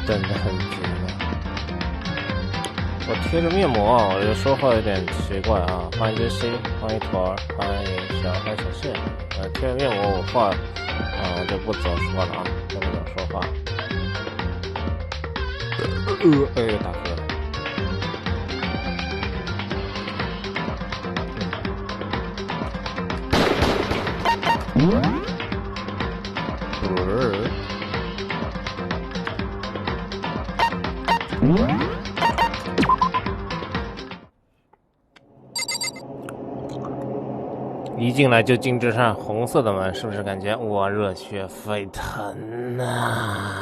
等得很急了。我贴着面膜啊，我就说话有点奇怪啊。欢迎杰西，欢迎坨儿，欢迎小谢。贴着面膜我话我就不早说了啊，就不早说话。打嗝了。一进来就进这扇红色的门，是不是感觉哇热血沸腾啊？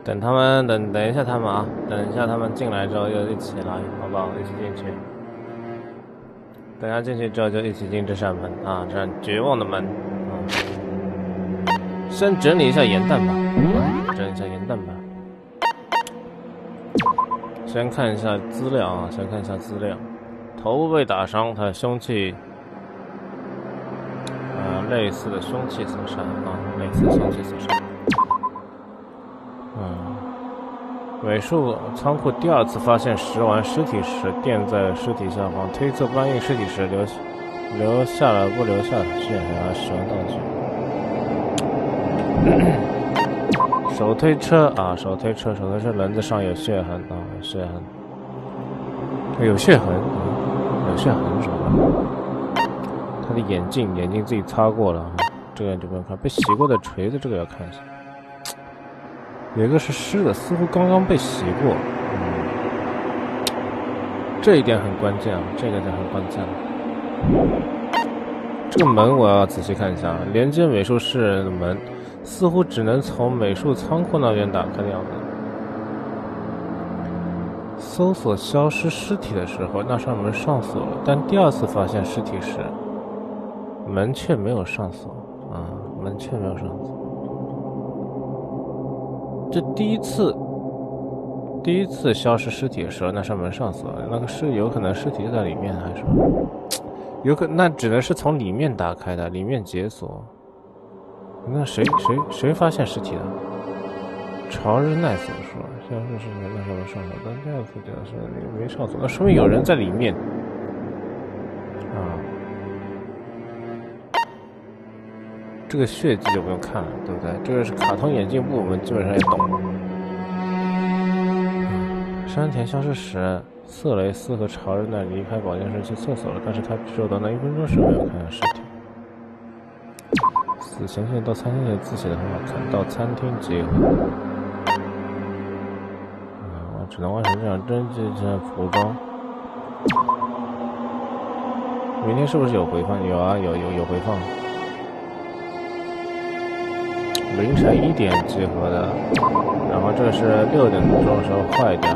等他们等一下他们啊，等一下他们进来之后就一起来，好不好？一起进去。等下进去之后就一起进这扇门啊，这扇绝望的门啊。先整理一下盐弹吧，整理一下盐弹吧。先看一下资料啊，先看一下资料。头部被打伤，他的凶器，类似的凶器所伤啊，类似凶器所伤。美术仓库第二次发现10丸尸体时，垫在尸体下方，推测搬运尸体时留下了不留下的血痕和使用道具。手推车啊，手推车轮子上有血痕啊，有血痕，有血痕是吧？他的眼镜自己擦过了，这个就不用看。被洗过的锤子，这个要看一下。有一个是湿的，似乎刚刚被洗过。这一点很关键啊，这个点很关键。这个门我要仔细看一下，连接美术室的门似乎只能从美术仓库那边打开的样子。搜索消失尸体的时候，那扇门上锁了，但第二次发现尸体时，门却没有上锁啊，门却没有上锁。这第一次消失尸体的时候，那扇门上锁，那个是有可能尸体就在里面，还是有可能那只能是从里面打开的，里面解锁。那谁发现尸体的？朝日奈所说，消失尸体那扇门上锁，但第二次讲是没上锁，那说明有人在里面啊。这个血迹就不用看了，对不对？这个是卡通眼镜布，我们基本上也懂。山田消失时，瑟雷斯和朝日奈离开保健室去厕所了，但是他只有短短1分钟时没有看见尸体。死刑线到餐厅的字写的很好看，到餐厅集合。我只能完成这样征集这件服装。明天是不是有回放？有啊，有回放。凌晨1点集合的，然后这是6点钟的时候坏掉。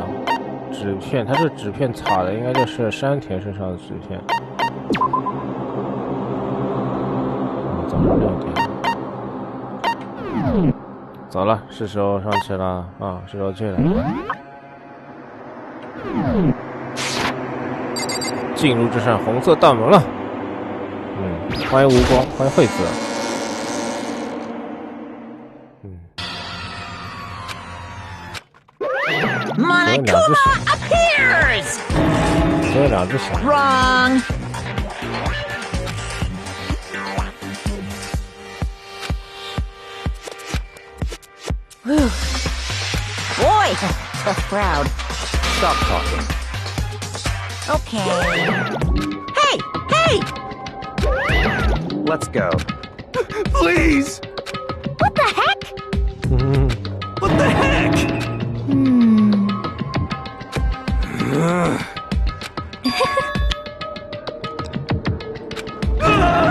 纸片，它这纸片擦的应该就是山田身上的纸片。早上6点。走了，是时候上去了啊，是时候去了。进入这扇红色大门了。欢迎无光，欢迎惠子。只有2只手。Wrong. Boy, tough crowd. Stop talking. Okay. Hey! Let's go. Please! What the heck? What the heck?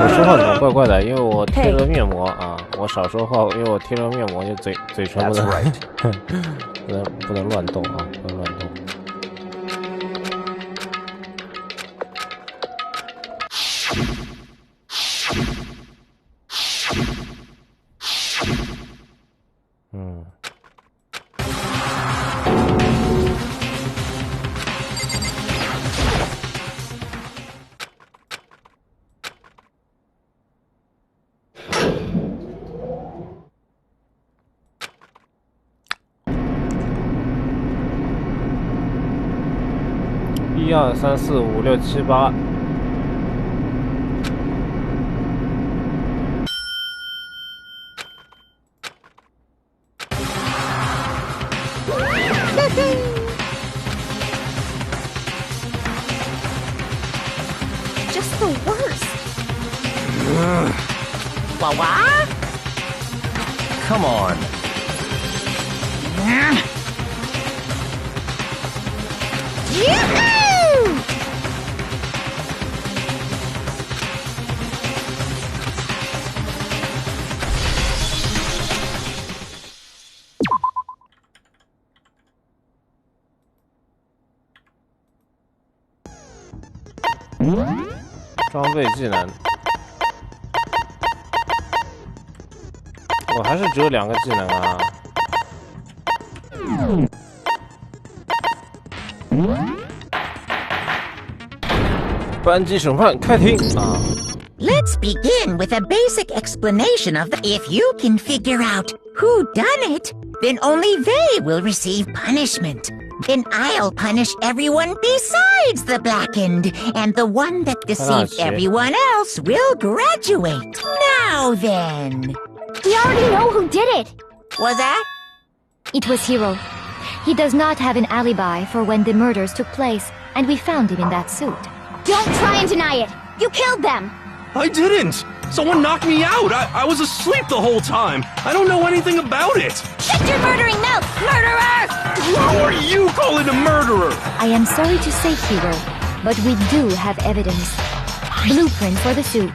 我说话怎么怪怪的？因为我贴了面膜啊！我少说话，因为我贴了面膜，就嘴唇不能乱动啊，不能乱动。1、2、3、4、5、6、7、8。Just the worst. What? Come on. Yoo-hoo! What? 装备技能，我还是只有2个技能啊。班级审判开庭啊！ Let's begin with a basic explanation of if you can figure out who done it, then only they will receive punishment. Then I'll punish everyone besides the blackened, and the one that deceived everyone else will graduate. Now then. We already know who did it. Was that? It was Hiro. He does not have an alibi for when the murders took place, and we found him in that suit. Don't try and deny it. You killed them. I didn't! Someone knocked me out! I was asleep the whole time! I don't know anything about it! Shut your murdering mouth, murderer! Who are you calling a murderer? I am sorry to say, Hiro, but we do have evidence. Blueprint for the suit.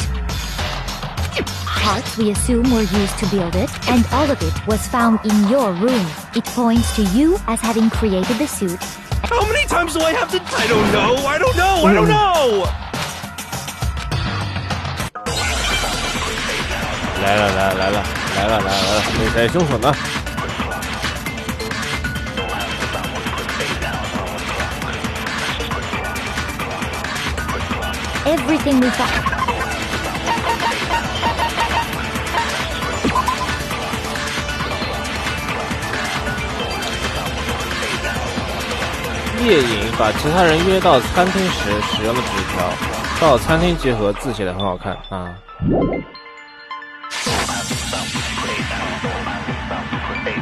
Parts we assume were used to build it, and all of it was found in your room. It points to you as having created the suit. How many times do I have to... I don't know! I don't know! I don't know! 来了，谁才凶手呢？ Everything we found. 夜影把其他人约到餐厅时使用的纸条，到餐厅集合字写的很好看啊。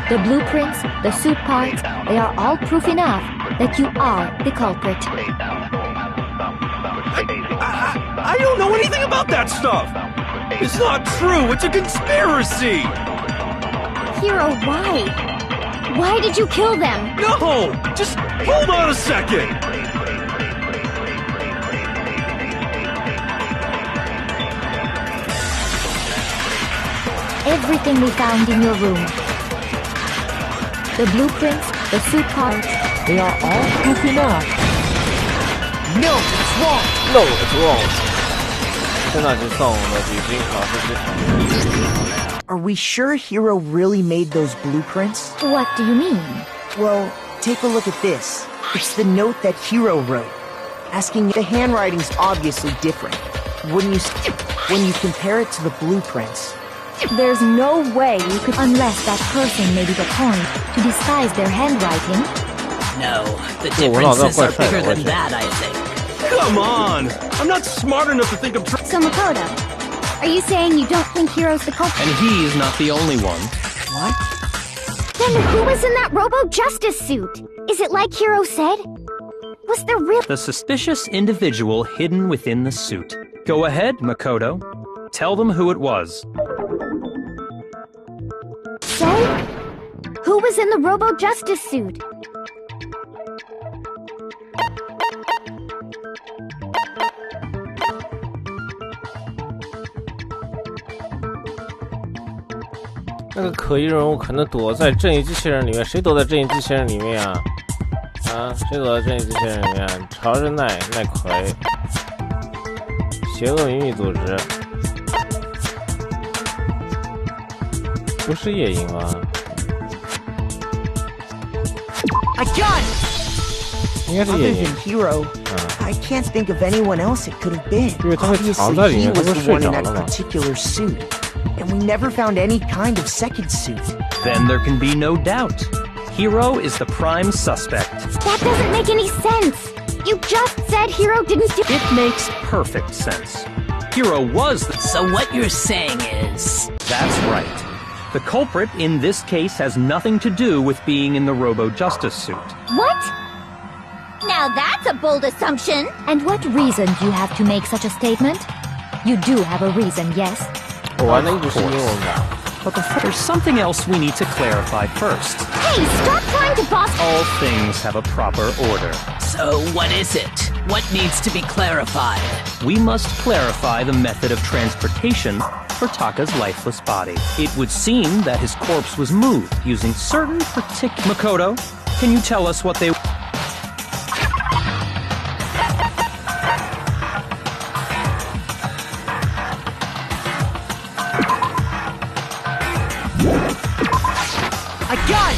The blueprints, the suit parts, they are all proof enough that you are the culprit. I don't know anything about that stuff! It's not true! It's a conspiracy! Hiro, why? Why did you kill them? No! Just hold on a second! Everything we found in your room. The blueprints, the suit parts, they are all proof enough. No, it's wrong! No, it's wrong. 现在就送我的笔芯老师机。 Are we sure Hiro really made those blueprints? What do you mean? Well, take a look at this. It's the note that Hiro wrote, asking the handwriting's obviously different. When you compare it to the blueprints. There's no way you could, unless that person made it a point to disguise their handwriting. No, the differences are bigger than that, I think. Come on! I'm not smart enough to think of... So Makoto, are you saying you don't think Hiro's the culprit? And he's not the only one. What? Then who was in that Robo-Justice suit? Is it like Hiro said? Was there real... The suspicious individual hidden within the suit. Go ahead, Makoto. Tell them who it was. So? Who was in the Robo-Justice suit? 那个可疑人物可能躲在正义机器人里面，谁躲在正义机器人里面啊？啊，谁躲在正义机器人里面？朝着奈奎，邪恶秘密组织，不是夜莺吗？ I got it! 应该是 Other 夜莺 than。Hero, I can't think of anyone else it could have been. 因为他会藏 Obviously, 在里 he 面，他 was 不 the 睡 one 着 in 了 that 吗？ particular suit, and we never found any kind of second suit. Then there can be no doubt. Hero is the prime suspect. That doesn't make any sense. You just said Hero didn't do. It makes perfect sense. Hero was the... So what you're saying is... That's right. The culprit in this case has nothing to do with being in the Robo-Justice suit. What? Now that's a bold assumption. And what reason do you have to make such a statement? You do have a reason, yes? 我玩的一直是英文版。 But there's something else we need to clarify first. Hey, stop trying to boss. All things have a proper order. So what is it? What needs to be clarified? We must clarify the method of transportation for Taka's lifeless body. It would seem that his corpse was moved using certain particular... Makoto, can you tell us what they... I got it!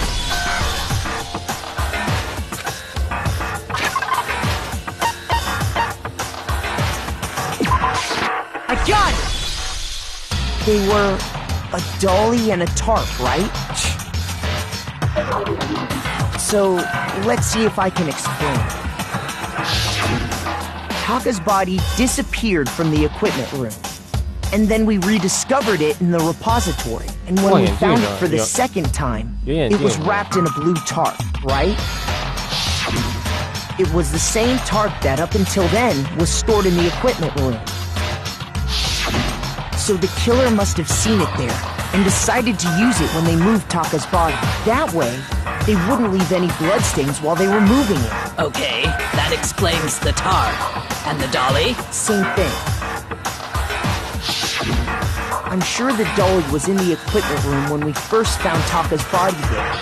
I got it! They were a dolly and a tarp, right? So, let's see if I can explain. Taka's body disappeared from the equipment room. And then we rediscovered it in the repository. And when we found it for the second time, it was wrapped in a blue tarp, right? It was the same tarp that, up until then, was stored in the equipment room. So the killer must have seen it there, and decided to use it when they moved Taka's body. That way, they wouldn't leave any bloodstains while they were moving it. Okay, that explains the tarp. And the dolly? Same thing. I'm sure the dolly was in the equipment room when we first found Taka's body there.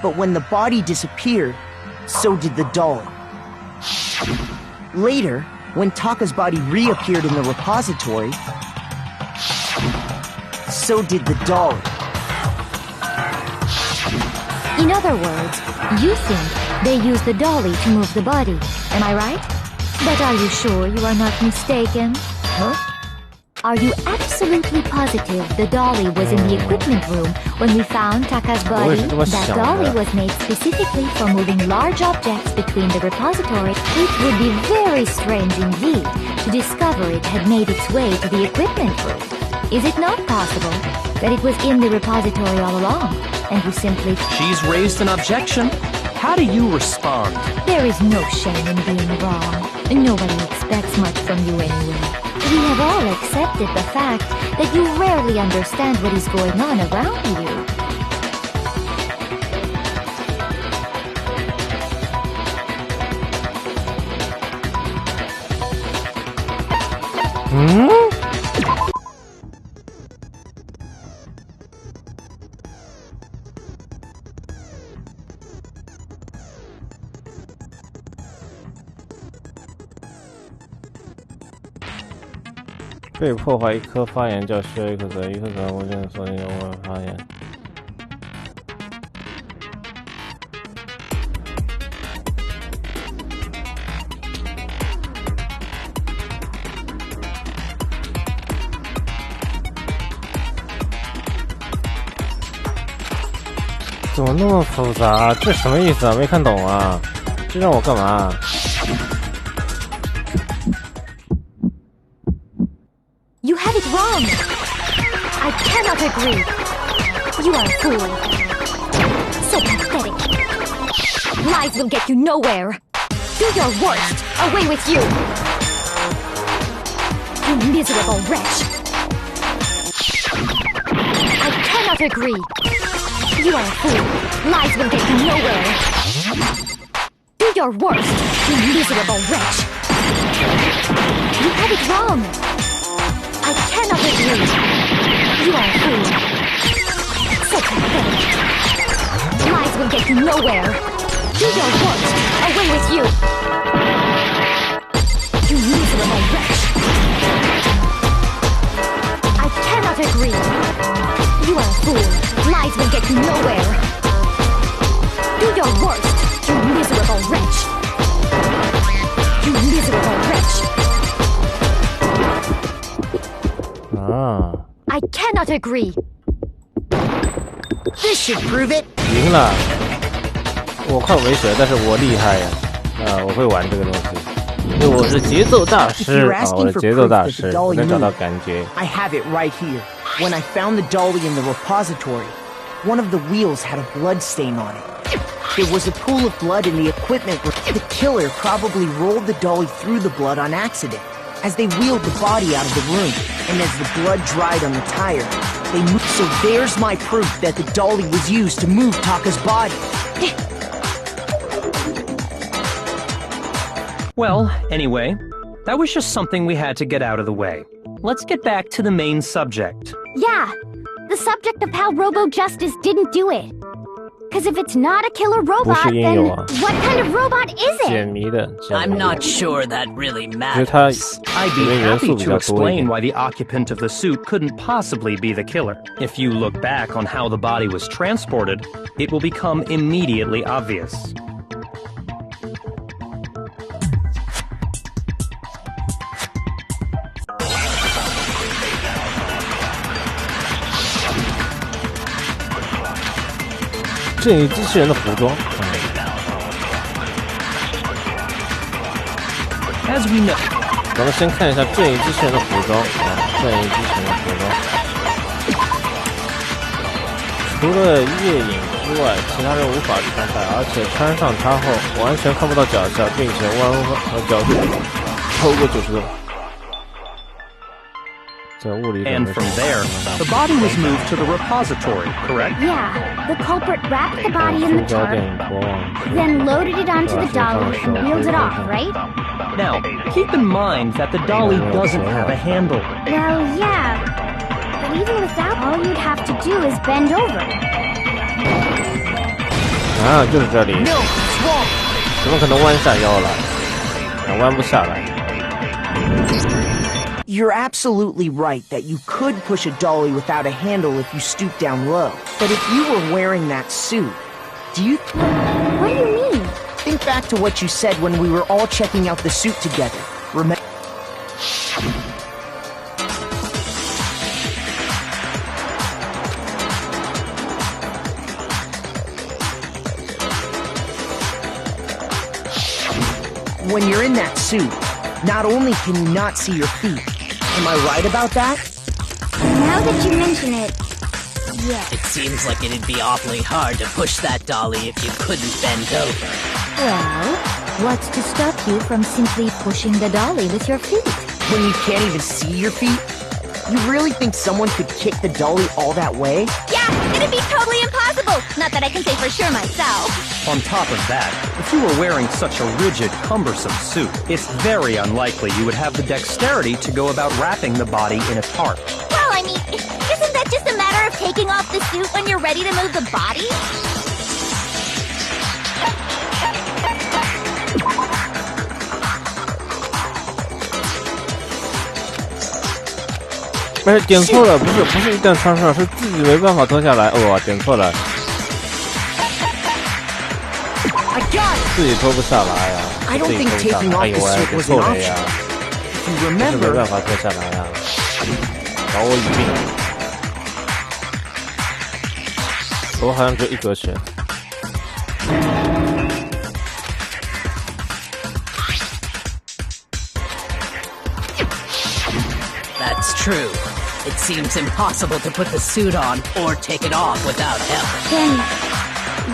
But when the body disappeared, so did the dolly. Later, when Taka's body reappeared in the repository, so did the dolly. In other words, you think they used the dolly to move the body. Am I right? But are you sure you are not mistaken? Huh? Are you absolutely positive the dolly was in the equipment room when we found Taka's body? That dolly was made specifically for moving large objects between the repository. It would be very strange indeed to discover it had made its way to the equipment room. Is it not possible that it was in the repository all along, and you simply... She's raised an objection. How do you respond? There is no shame in being wrong. Nobody expects much from you anyway. We have all accepted the fact that you rarely understand what is going on around you. Hmm? 被破坏一颗发言叫需要一颗子，一颗子无尽所有我发言。怎么那么复杂？这什么意思啊？没看懂啊！这让我干嘛？ You have it wrong. I cannot agree. You are a fool. So pathetic. Lies will get you nowhere. Do your worst. Away with you. You miserable wretch. I cannot agree. You are a fool. Lies will get you nowhere. Do your worst, you miserable wretch. You have it wrong. I cannot agree. You are a fool. Such a thing. Lies will get you nowhere. Do your worst. Away with you. You miserable wretch. I cannot agree. You are a fool. Lies will get you nowhere. Do your worst. You miserable wretch. You miserable wretch. I cannot agree. This should prove it. 赢了，我靠为蛇，但是我厉害呀！我会玩这个东西，因为我是节奏大师啊！我是节奏大师，我能找到感觉。I have it right here. When I found the dolly in the repository, one of the wheels had a blood stain on it. There was a pool of blood in the equipment. The killer probably rolled the dolly through the blood on accident. As they wheeled the body out of the room, and as the blood dried on the tire, they moved. So there's my proof that the dolly was used to move Taka's body. Well, anyway, that was just something we had to get out of the way. Let's get back to the main subject. Yeah, the subject of how Robo-Justice didn't do it. Because if it's not a killer robot, then what kind of robot is it? I'm not sure that really matters. I'd be happy to explain why the occupant of the suit couldn't possibly be the killer. If you look back on how the body was transported, it will become immediately obvious. As we know， 咱们先看一下正义机器人的服装啊，正义机器人的服装，除了夜影之外，其他人无法穿戴，而且穿上它后完全看不到脚下，并且弯和角度超过90度。 And from there, the body was moved to the repository, correct? Yeah, the culprit wrapped the body in the tarp, then loaded it onto the dolly and wheeled it off, right? Now, keep in mind that the dolly doesn't have a handle. Well, yeah, but even without, all you'd have to do is bend over. 啊，就是这里。怎么可能弯下腰来？弯不下来。 You're absolutely right that you could push a dolly without a handle if you stoop down low. But if you were wearing that suit, do you... What do you mean? Think back to what you said when we were all checking out the suit together. Remember? When you're in that suit, not only can you not see your feet, am I right about that? Now that you mention it, yes. It seems like it'd be awfully hard to push that dolly if you couldn't bend over. Well, what's to stop you from simply pushing the dolly with your feet? When you can't even see your feet? You really think someone could kick the dolly all that way? Yeah, it'd be totally impossible! Not that I can say for sure myself. On top of that, if you were wearing such a rigid, cumbersome suit, it's very unlikely you would have the dexterity to go about wrapping the body in a tarp. Well, I mean, isn't that just a matter of taking off the suit when you're ready to move the body? I 点错了，不是一旦穿上，是自己没办法脱下来。哦，点错了，自己脱不下来呀，自己脱不下来。哎呦喂，点错了呀，是没办法脱下来呀，搞我一病。我好像只有一格拳。 That's true. It seems impossible to put the suit on or take it off without help. Then,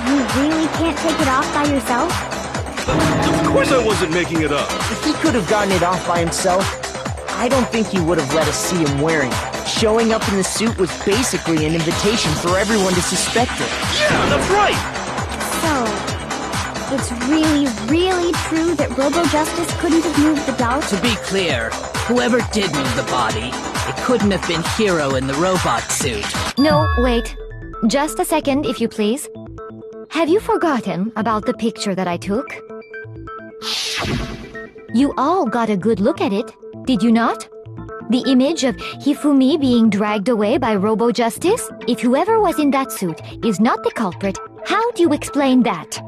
you really can't take it off by yourself? Of course I wasn't making it up. If he could have gotten it off by himself, I don't think he would have let us see him wearing it. Showing up in the suit was basically an invitation for everyone to suspect it. Yeah, that's right! So, it's really true that Robo-Justice couldn't have moved the doll? To be clear, whoever did move the body It couldn't have been Hiro in the robot suit. No, wait. Just a second, if you please. Have you forgotten about the picture that I took? You all got a good look at it, did you not? The image of Hifumi being dragged away by Robo-Justice? If whoever was in that suit is not the culprit, how do you explain that?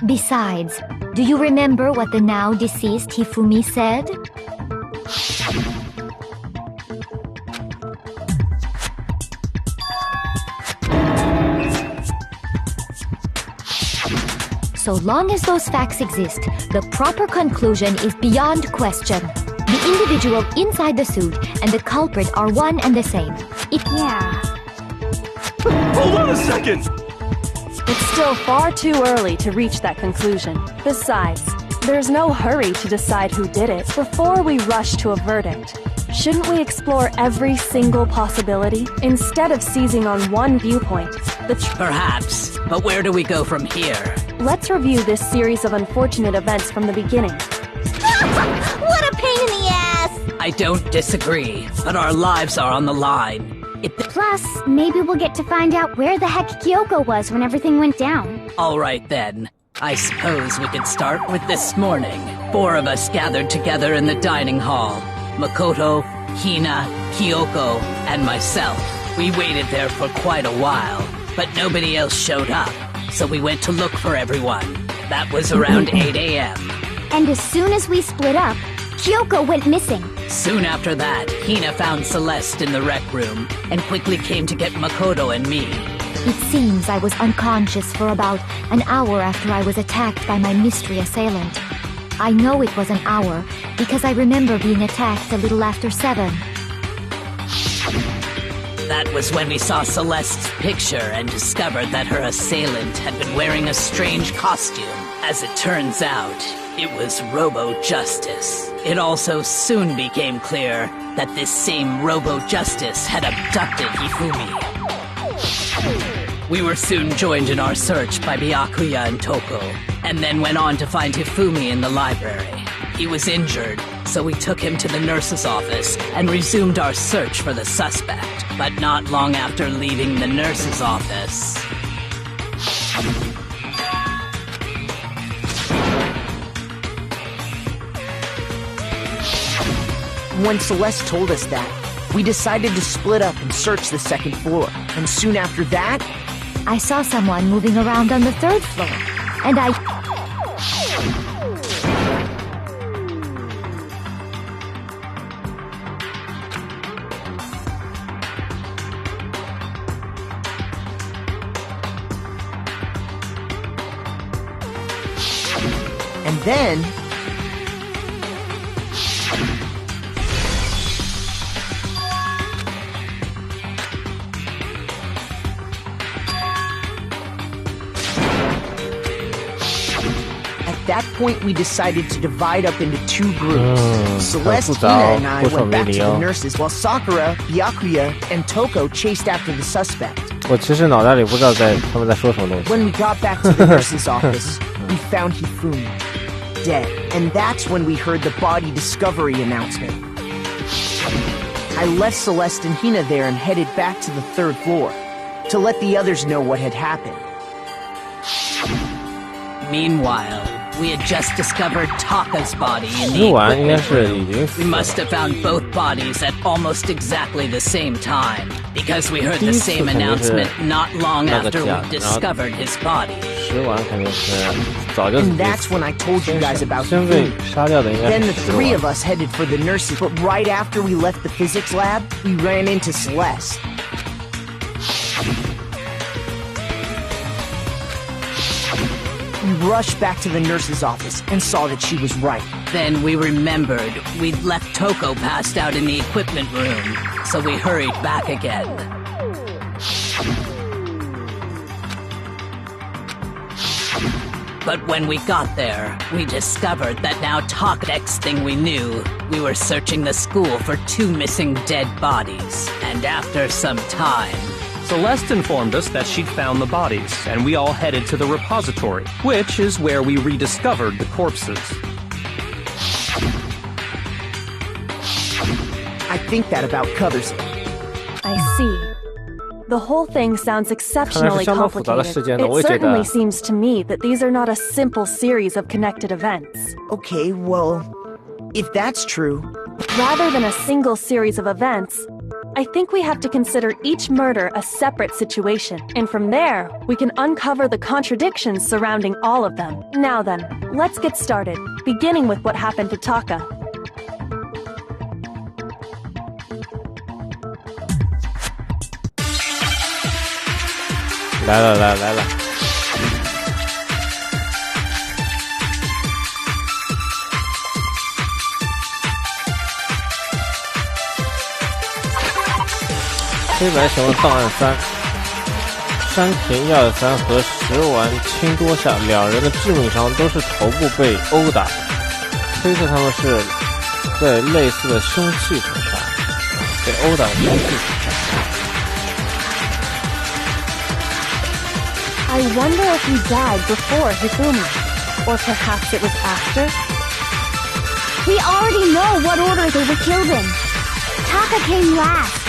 Besides, do you remember what the now deceased Hifumi said? So long as those facts exist, the proper conclusion is beyond question. The individual inside the suit and the culprit are one and the same. Yeah. Hold on a second! It's still far too early to reach that conclusion. Besides, there's no hurry to decide who did it before we rush to a verdict. Shouldn't we explore every single possibility instead of seizing on one viewpoint? Perhaps, but where do we go from here? Let's review this series of unfortunate events from the beginning. What a pain in the ass! I don't disagree, but our lives are on the line. Plus, maybe we'll get to find out where the heck Kyoko was when everything went down. All right then. I suppose we could start with this morning. 4 of us gathered together in the dining hall. Makoto, Hina, Kyoko, and myself. We waited there for quite a while, but nobody else showed up, so we went to look for everyone. That was around 8 a.m. And as soon as we split up, Kyoko went missing. Soon after that, Hina found Celeste in the rec room and quickly came to get Makoto and me. It seems I was unconscious for about an hour after I was attacked by my mystery assailant. I know it was an hour because I remember being attacked a little after 7. That was when we saw Celeste's picture and discovered that her assailant had been wearing a strange costume. As it turns out, it was Robo-Justice. It also soon became clear that this same Robo-Justice had abducted Hifumi. We were soon joined in our search by Byakuya and Toko, and then went on to find Hifumi in the library. He was injured, so we took him to the nurse's office and resumed our search for the suspect. But not long after leaving the nurse's office... When Celeste told us that, we decided to split up and search the 2nd floor. And soon after that... I saw someone moving around on the 3rd floor, and And then... At that point, we decided to divide up into 2 groups. Celeste, Hina, and I went back to the nurses, while Sakura, Byakuya, and Toko chased after the suspect. When we got back to the nurse's office, we found Hifumi dead, and that's when we heard the body discovery announcement. I left Celeste and Hina there and headed back to the 3rd floor to let the others know what had happened. Meanwhile, we had just discovered Taka's body in the equipment room. We must have found both bodies at almost exactly the same time, because we heard the same announcement not long after we discovered his body. And that's when I told you guys about the food. Then the 3 of us headed for the nurses, but right after we left the physics lab, we ran into Celeste. We rushed back to the nurse's office and saw that she was right. Then we remembered we'd left Toko passed out in the equipment room, so we hurried back again. But when we got there, we discovered that now next thing we knew, we were searching the school for 2 missing dead bodies. And after some time... Celeste informed us that she'd found the bodies, and we all headed to the repository, which is where we rediscovered the corpses. I think that about covers it. I see. The whole thing sounds exceptionally complicated. It certainly seems to me that these are not a simple series of connected events. Okay, well, if that's true... Rather than a single series of events, I think we have to consider each murder a separate situation, and from there, we can uncover the contradictions surrounding all of them. Now then, let's get started, beginning with what happened to Taka. 来了。黑白熊档案3，山田123和石丸清多下两人的致命伤都是头部被殴打，推测他们是在类似的凶器所杀，被殴打的凶器所杀。I wonder if he died before Hifumi, or perhaps it was after? We already know what order they were killed in. Taka came last.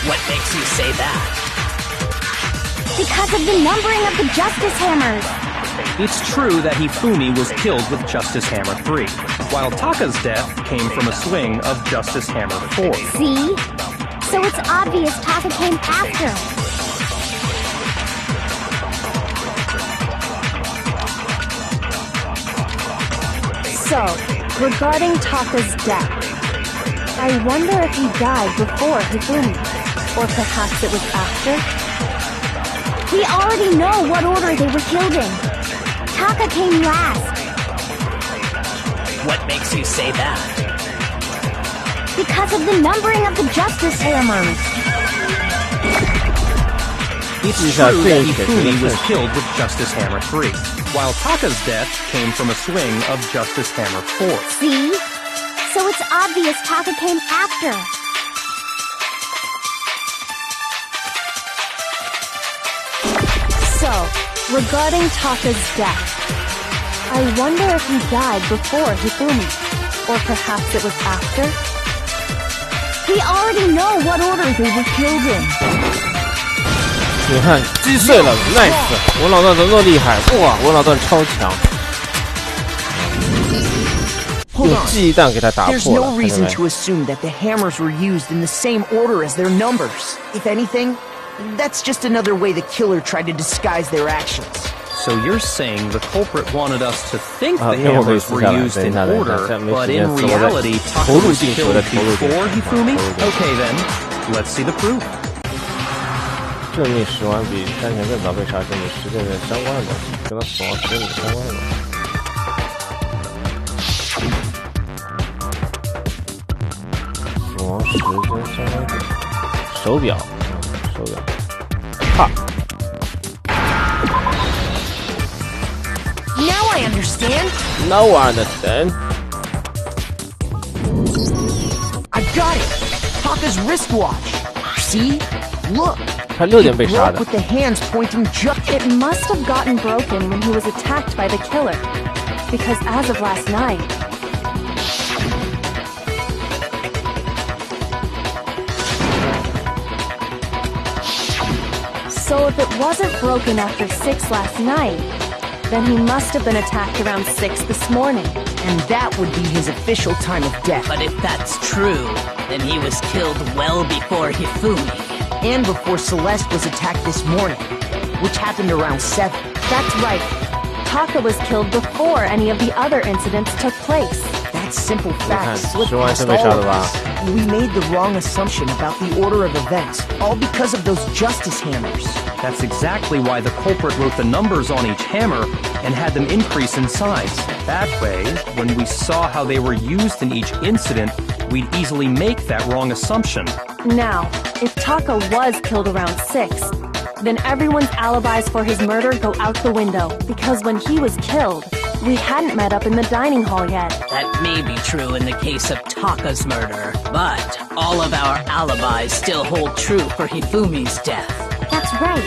What makes you say that? Because of the numbering of the Justice Hammers. It's true that Hifumi was killed with Justice Hammer 3, while Taka's death came from a swing of Justice Hammer 4. See? So it's obvious Taka came after. So, regarding Taka's death, I wonder if he died before Hifumi, or perhaps it was after? We already know what order they were killed in. Taka came last. What makes you say that? Because of the numbering of the Justice Hammers. It's true that Hifumi was killed with Justice Hammer 3, while Taka's death came from a swing of Justice Hammer 4. See? So it's obvious Taka came after. So, regarding Taka's death, I wonder if he died before Hifumi, or perhaps it was after? We already know what order they were killed in. 你看，击碎了 ，nice！ 我老段怎么那么厉害？哇，我老段超强，用记忆弹给他打破了。 There's no reason to assume that the hammers were used in the same order as their numbers. If anything, that's just another way the killer tried to disguise their actions. So you're saying the culprit wanted us to think the hammers were used in order, but in reality, Taka was killed before Hifumi? Okay then, let's see the proof. 证明石丸比山田更早被杀，证明时间的相关的东西，跟他死亡时间相关的东西。死亡时间相关的手表，手表，哈。Now I understand. Now I understand. I got it. Taka's wristwatch. See? Look. 他6点被杀的。 With the hands pointing just. It must have gotten broken when he was attacked by the killer, because as of last night. So if it wasn't broken after 6 last night, then he must have been attacked around 6 this morning. And that would be his official time of death. But if that's true, then he was killed well before Hifumi. And before Celeste was attacked this morning, which happened around 7. That's right. Taka was killed before any of the other incidents took place. That simple fact slipped past all of us. We made the wrong assumption about the order of events, all because of those Justice Hammers. That's exactly why the culprit wrote the numbers on each hammer and had them increase in size. That way, when we saw how they were used in each incident, we'd easily make that wrong assumption. Now, if Taka was killed around 6, then everyone's alibis for his murder go out the window, because when he was killed, we hadn't met up in the dining hall yet. That may be true in the case of Taka's murder, but all of our alibis still hold true for Hifumi's death. That's right.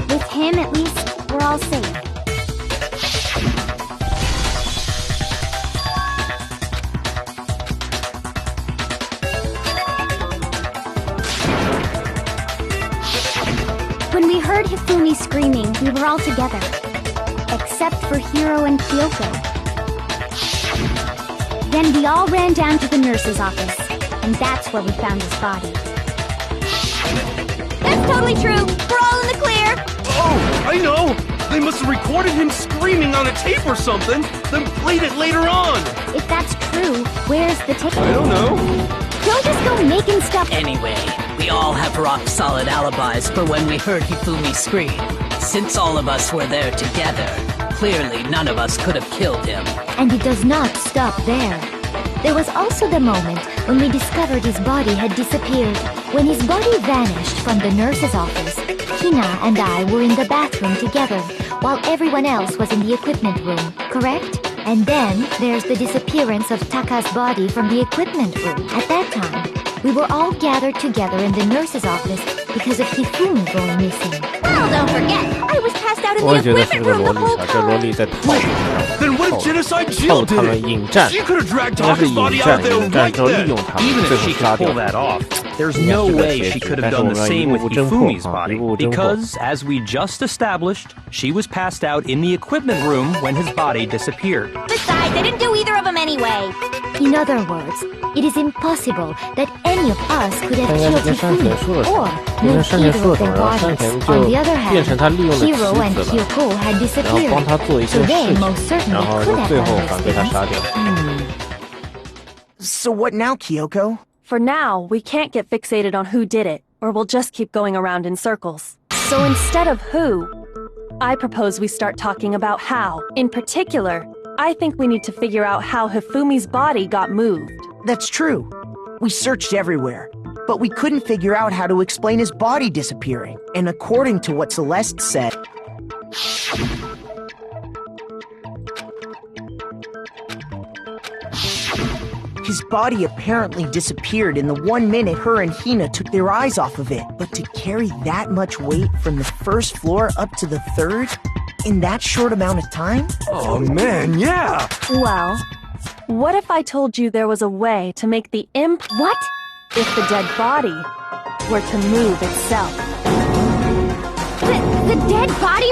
With him, at least, we're all safe. Hifumi screaming, we were all together. Except for Hiro and Kyoko. Then we all ran down to the nurse's office, and that's where we found his body. That's totally true! We're all in the clear! Oh, I know! They must have recorded him screaming on a tape or something, then played it later on! If that's true, where's the tape? I don't know. Don't just go making stuff. Anyway, we all have rock-solid alibis for when we heard Hifumi scream. Since all of us were there together, clearly none of us could have killed him. And it does not stop there. There was also the moment when we discovered his body had disappeared. When his body vanished from the nurse's office, Hina and I were in the bathroom together, while everyone else was in the equipment room, correct? And then there's the disappearance of Taka's body from the equipment room. At that time, we were all gathered together in the nurse's office because of Hifumi going missing. Well, don't forget, I was passed out in the equipment room the whole time. Then what if Genocide Jill did it? She could have dragged Taka's body out of there right then. Even if she could pull that off, there's no way she could have done the same with Hifumi's body, because, as we just established, she was passed out in the equipment room when his body disappeared. Besides, they didn't do either of them anyway. In other words, it is impossible that any of us could have killed Hifumi or moved either of their bodies. On the other hand, Hiro and Kyoko had disappeared, so they most certainly could have done this thing. So what now, Kyoko? For now, we can't get fixated on who did it, or we'll just keep going around in circles. So instead of who, I propose we start talking about how. In particular, I think we need to figure out how Hifumi's body got moved. That's true. We searched everywhere, but we couldn't figure out how to explain his body disappearing. And according to what Celeste said, his body apparently disappeared in the 1 minute her and Hina took their eyes off of it. But to carry that much weight from the first floor up to the third in that short amount of time? Oh man, yeah! Well, what if I told you there was a way to make the What? If the dead body were to move itself. The dead body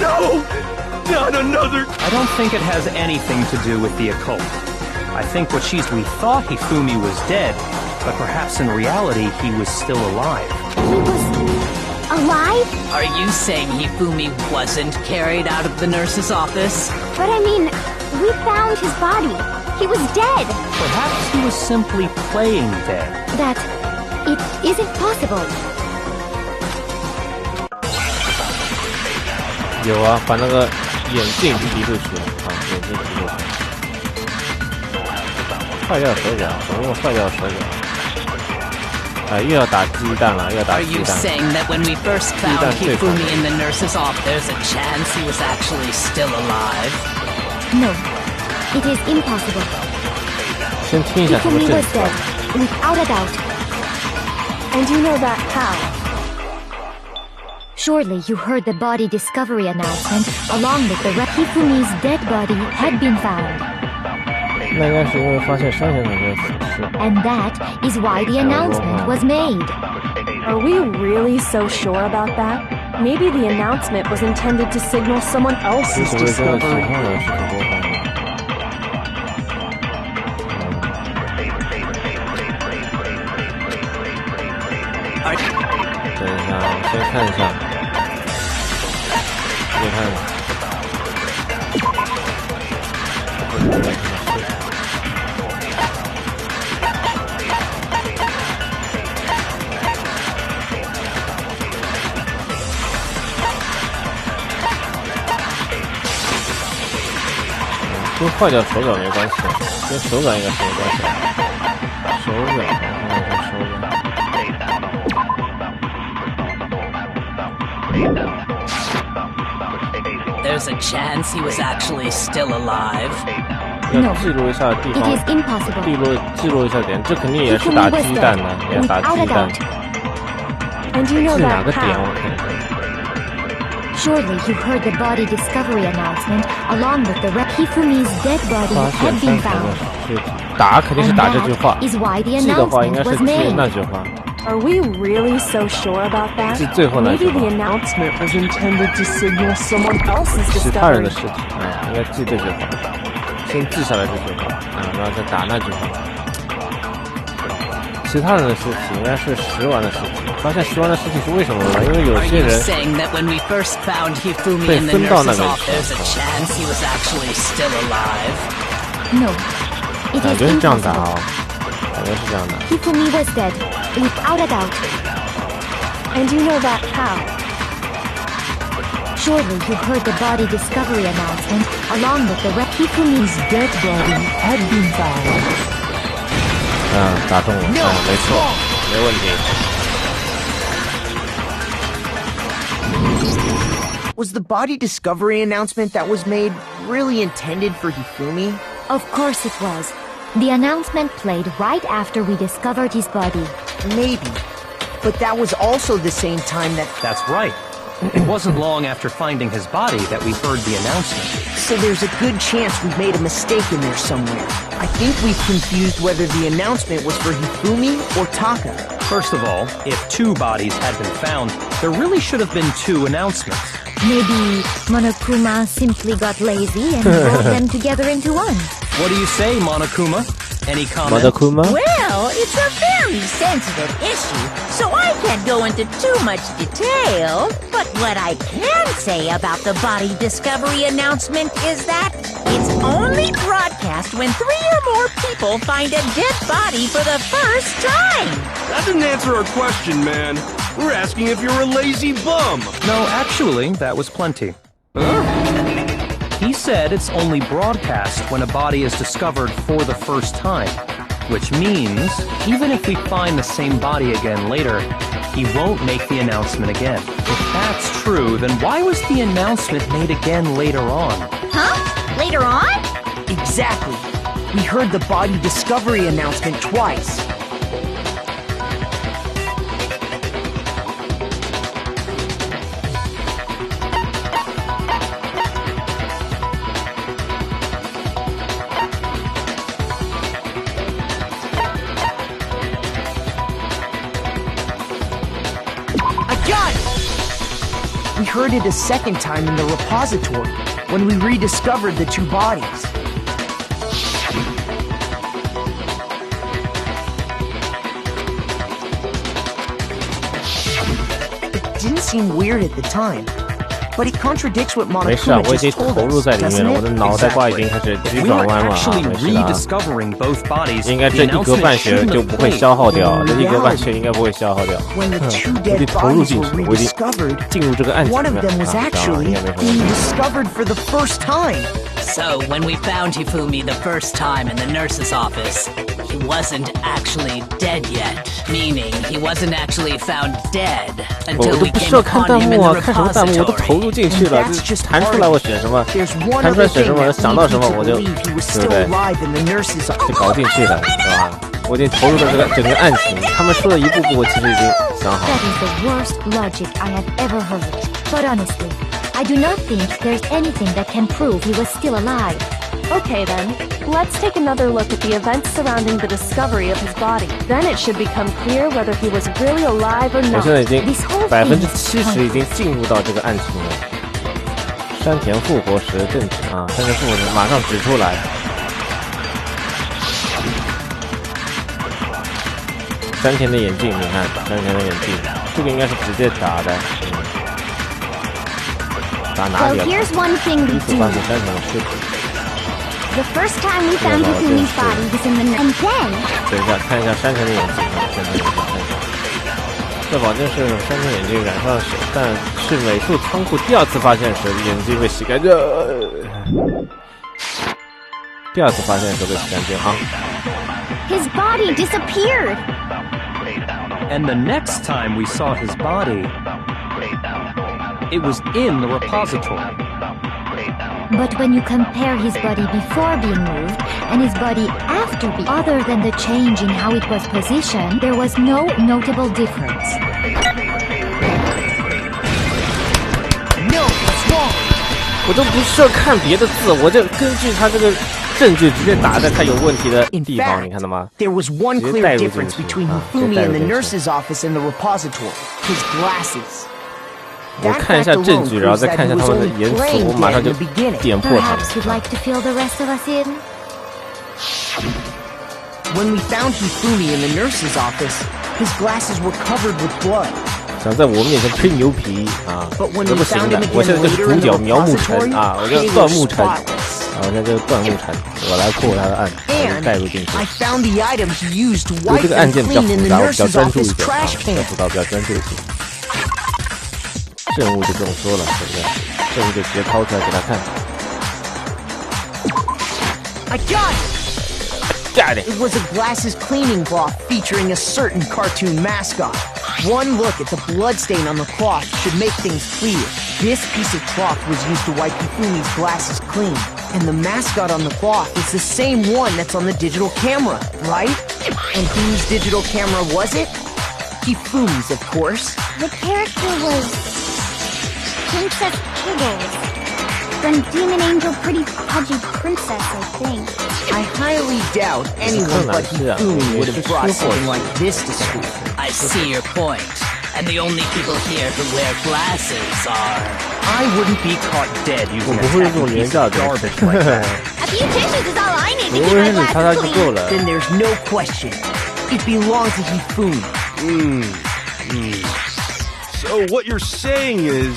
No! Not another... I don't think it has anything to do with the occult. I think we thought Hifumi was dead, but perhaps in reality he was still alive. He was alive? Are you saying Hifumi wasn't carried out of the nurse's office? But I mean, we found his body. He was dead. Perhaps he was simply playing dead. That it isn't possible. 有啊，把那个眼镜提出去啊，眼镜提出去。坏掉手脚，怎么又坏掉手脚？哎，又要打鸡蛋了，又要打鸡蛋。 Are you saying that when we first found Hifumi in the nurse's office, there's a chance he was actually still alive? No, it is impossible. 先听一下什么 Hifumi 证 was 据。 dead, without a doubt. And you know that how? Surely you heard the body discovery announcement along with the Hifumi's dead body had been found. 那应该是因为发现伤痕才会死尸。 And that is why the announcement was made. Are we really so sure about that? Maybe the announcement was intended to signal someone else's 无所谓，这个喜 discovery. 欢的是很多方面。等一下，我先看一下。你看。 跟坏掉手表没关系，跟手感应该是没关系。手表，我看看手表。 There's a chance he was actually still alive. 要记录一下地方， It is impossible. 记录一下点，这肯定也是打鸡蛋的，也要打鸡蛋。 And you know 是哪 that 个点？ how? 我看一下。 Surely you heard the body discovery announcement along with the Hifumi's dead body 发 had 现 been 伤痕 found. 的尸体，打肯定是打这句话， And that is why the 记的话应 announcement 该是 was 记 made. 那句话。Are we really so sure about that? Maybe the announcement was intended to signal someone else's discovery. 其他人的尸体，应该记这句话，先记下来这句话，然后再打那句话。其他人的尸体应该是食完的尸体，发现食完的尸体是为什么呢？因为有些人被分到那边去。No, it is 感觉是这样打啊，感觉是这样的。Hifumi was dead, without a doubt. And you know that how? Surely you heard the body discovery announcement along with the Hifumi's dead body had been found. 打中了，没错，没问题。Was the body discovery announcement that was made really intended for Hifumi? Of course it was. The announcement played right after we discovered his body. Maybe. But that was also the same time that... That's right. It wasn't long after finding his body that we heard the announcement. So there's a good chance we made a mistake in there somewhere. I think we've confused whether the announcement was for Hifumi or Taka. First of all, if 2 bodies had been found, there really should have been 2 announcements. Maybe Monokuma simply got lazy and rolled them together into one. What do you say, Monokuma? Any comment? Monokuma? Well, it's a very sensitive issue, so I can't go into too much detail. But what I can say about the body discovery announcement is that it's only broadcast when 3 or more people find a dead body for the first time. That didn't answer our question, man. We're asking if you're a lazy bum. No, actually, that was plenty. He said it's only broadcast when a body is discovered for the first time, which means even if we find the same body again later, he won't make the announcement again. If that's true, then why was the announcement made again later on? Huh? Later on? Exactly. We heard the body discovery announcement twice. We heard it a second time in the repository, when we rediscovered the 2 bodies. It didn't seem weird at the time, but it contradicts what Monokuma just told us, doesn't it? If we were actually rediscovering both bodies, 应该这1个半血就不会消耗掉，这1个半血应该不会消耗掉。When the 2 dead bodies were rediscovered, 进入这个案情 one of them was actually being discovered for the first time. So, when we found Hifumi the first time in the nurse's office, he wasn't actually dead yet. Meaning, he wasn't actually found dead until we came upon him in the repository. 我都投入进去了，就是弹出来我选什么，弹出来选什么，想到什么我就，对不对？就搞进去了，是吧？我已经投入了这个整个案情，他们说的一步步，我其实已经想好了。That is the worst logic I have ever heard. But honestly, I do not think there's anything that can prove he was still alive. Okay then, let's take another look at the events surrounding the discovery of his body. Then it should become clear whether he was really alive or not. 我现在已经70%已经进入到这个案情了。山田复活时正指啊，山田复活时马上指出来。山田的眼镜，你看山田的眼镜，这个应该是直接打的，打哪里了？ Well, here's one thing we do. The first time we found Hifumi's body was in the and then. 等一下，看一下山田的眼镜啊，山田的眼镜看一下。这保证是山田眼镜染上了血，但是美术仓库第2次发现时，眼睛被洗干净。第2次发现时被洗干净啊。His body disappeared. And the next time we saw his body, it was in the repository. But when you compare his body before being moved and his body after being, other than the change in how it was positioned, there was no notable difference. No, what's wrong? 我都不需要看别的字，我就根据他这个证据直接打在他有问题的地方，你看到吗？ There was one clear difference between Hifumi and the nurse's office and the repository. His glasses. 我看一下证据，然后再看一下他们的言辞，我马上就点破他们。 Perhaps you'd like to fill the rest of us in? When we found Hifumi in the nurse's office, his glasses were covered with blood. 想在我面前吹牛皮啊，这不行的！我现在就是主角苗木晨啊，我叫段木晨，我现在就是段木晨，我来破他的案，我就带入进去。因为这个案件比较复杂，我比较专注一点啊，比较复杂，比较专注一些。证物就不用说了，对不对？证物就直接掏出来给他看。It was a glasses cleaning cloth featuring a certain cartoon mascot. One look at the bloodstain on the cloth should make things clear. This piece of cloth was used to wipe Hifumi's glasses clean. And the mascot on the cloth is the same one that's on the digital camera, right? And whose digital camera was it? Hifumi's, of course. The character was Princess Piggles. From Demon Angel Pretty Pudgy Princess, I think. I highly doubt anyone but Hifumi would have brought something like this to school. I see your point. And the only people here who wear glasses are... I wouldn't be caught dead using a piece of garbage like that. A few tissues is all I need to keep my glasses clean. Then there's no question. It belonged to Hifumi. So what you're saying is...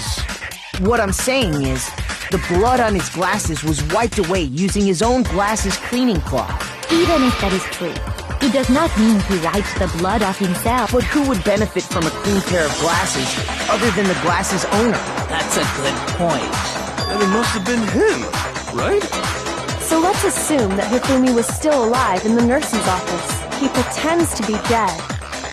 What I'm saying is, the blood on his glasses was wiped away using his own glasses cleaning cloth. Even if that is true, it does not mean he wiped the blood off himself. But who would benefit from a clean pair of glasses other than the glasses owner? That's a good point. And it must have been him, right? So let's assume that Hifumi was still alive in the nurse's office. He pretends to be dead.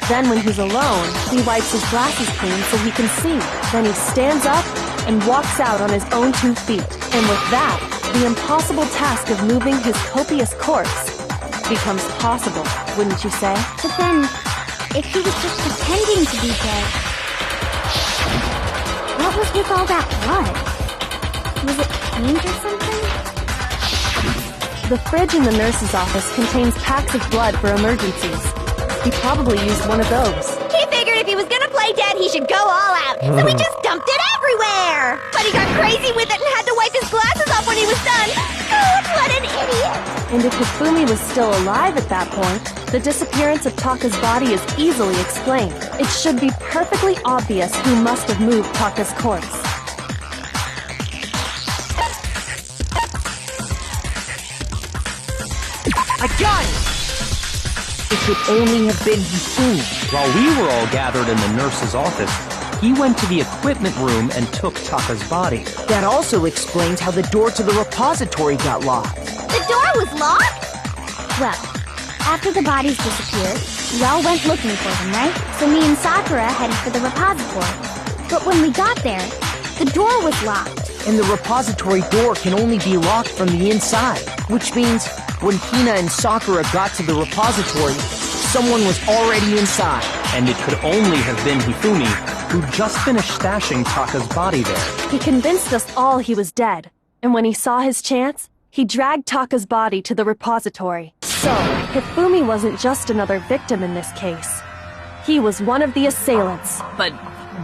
Then when he's alone, he wipes his glasses clean so he can see. Then he stands up and walks out on his own 2 feet. And with that, the impossible task of moving his copious corpse becomes possible, wouldn't you say? But then, if he was just pretending to be dead, what was with all that blood? Was it paint or something? The fridge in the nurse's office contains packs of blood for emergencies. He probably used one of those. He figured if he was gonna play dead, he should go all out, so he just dumped it everywhere! But he got crazy with it and had to wipe his glasses off when he was done! God, what an idiot! And if Hifumi was still alive at that point, the disappearance of Taka's body is easily explained. It should be perfectly obvious who must have moved Taka's corpse. I got it! It could only have been Hifumi. While we were all gathered in the nurse's office, he went to the equipment room and took Taka's body. That also explains how the door to the repository got locked. The door was locked? Well, after the bodies disappeared, we all went looking for them, right? So me and Sakura headed for the repository. But when we got there, the door was locked. And the repository door can only be locked from the inside, which means when Hina and Sakura got to the repository, someone was already inside. And it could only have been Hifumi, who just finished stashing Taka's body there. He convinced us all he was dead, and when he saw his chance, he dragged Taka's body to the repository. So, Hifumi wasn't just another victim in this case. He was one of the assailants. But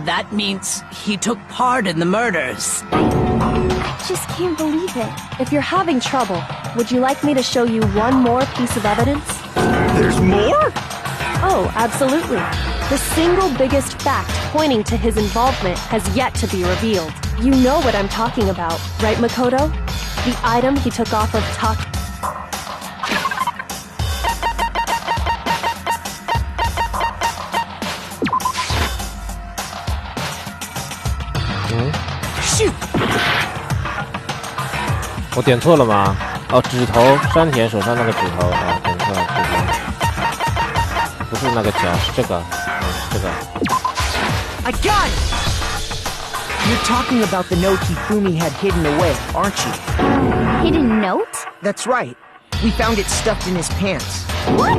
that means he took part in the murders. I just can't believe it. If you're having trouble, would you like me to show you one more piece of evidence? There's more? Oh, absolutely. The single biggest fact pointing to his involvement has yet to be revealed. You know what I'm talking about, right, Makoto? The item he took off of Taka. Shoot! 我点错了吗？哦，指头，山田手上那个指头啊，点错了，不是那个脚，是这个，这个。I got it! You're talking about the note Hifumi had hidden away, aren't you? Hidden note? That's right. We found it stuffed in his pants. What?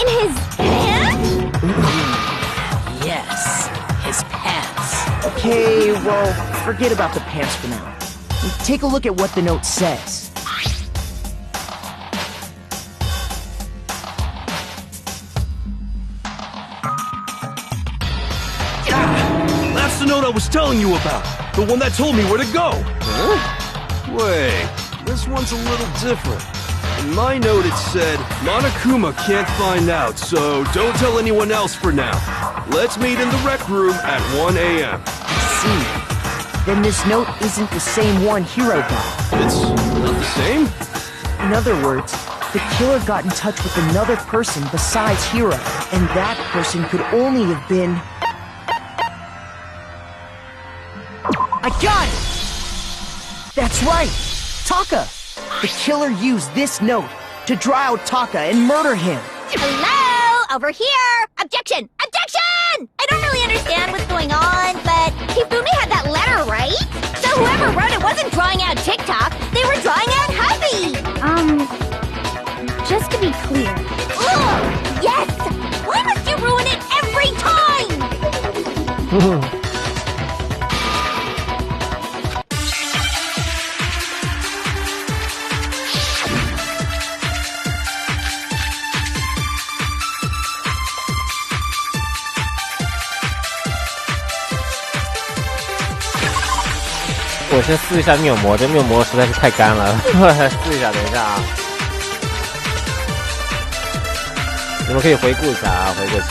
In his pants? Yes, his pants. Okay, well, forget about the pants for now. Take a look at what the note says. note I was telling you about. The one that told me where to go. Huh? Wait, this one's a little different. In my note it said, Monokuma can't find out, so don't tell anyone else for now. Let's meet in the rec room at 1 a.m. I see. Then this note isn't the same one Hiro got. It's not the same? In other words, the killer got in touch with another person besides Hiro, and that person could only have been... I got it! That's right! Taka! The killer used this note to draw out Taka and murder him. Hello? Over here! Objection! Objection! I don't really understand what's going on, but Hifumi had that letter, right? So whoever wrote it wasn't drawing out TikTok, they were drawing out Hubby! Just to be clear. Ugh! Yes! Why must you ruin it every time?我先撕一下面膜，这面膜实在是太干了，撕一下，等一下啊。你们可以回顾一下啊，回顾一下。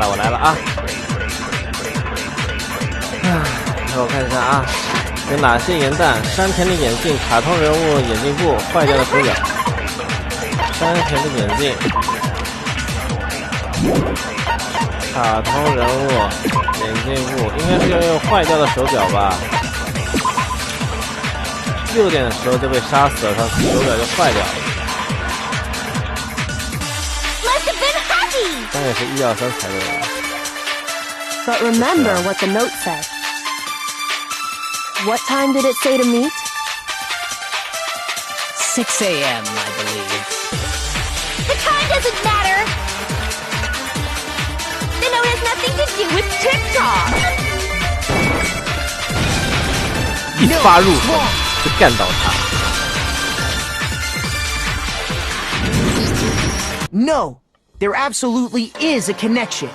我来了啊！让我看一下啊，有哪些元旦？山田的眼镜，卡通人物眼镜布，坏掉的手表。山田的眼镜，卡通人物眼镜布，应该是要用坏掉的手表吧？6点的时候就被杀死了，他手表就坏掉了。当然是1、2、3才对了。But remember what the note said. What time did it say to meet? 6 a.m., I believe. The time doesn't matter. The note has nothing to do with TikTok. 一发入手就干倒他。No, there absolutely is a connection.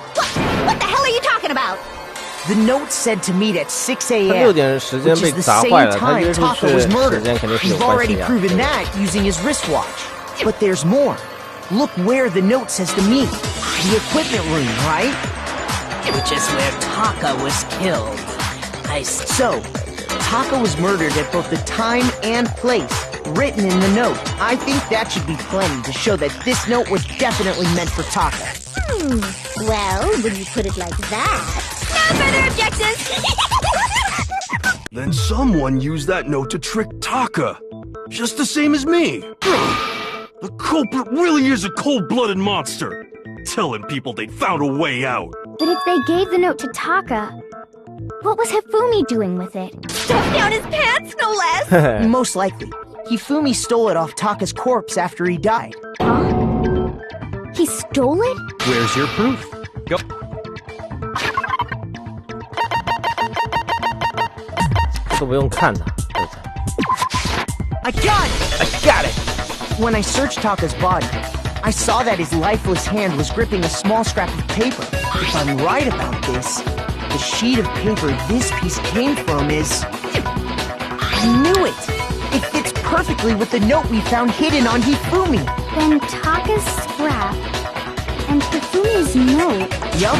What the hell are you talking about? The note said to meet at 6 a.m. 6点时间被砸坏了，他约出去时间肯定是有 He's 关系 already 的。proven that using his wristwatch. But there's more. look where the note says to me. The equipment room, right? Which is where Taka was killed. So, Taka was murdered at both the time and place written in the note. I think that should be plenty to show that this note was definitely meant for Taka. Well, when you put it like that... No further objections! Then someone used that note to trick Taka. Just the same as me. The culprit really is a cold-blooded monster. Telling people they'd found a way out. But if they gave the note to Taka, what was Hifumi doing with it? Stuffed down his pants, no less! Most likely. Hifumi stole it off Taka's corpse after he died. Huh? He stole it? Where's your proof? Go. I got it! When I searched Taka's body, I saw that his lifeless hand was gripping a small scrap of paper. If I'm right about this, the sheet of paper this piece came from is... I knew it! It fits perfectly with the note we found hidden on Hifumi. Then Taka's scrap and Hifumi's note... Yup.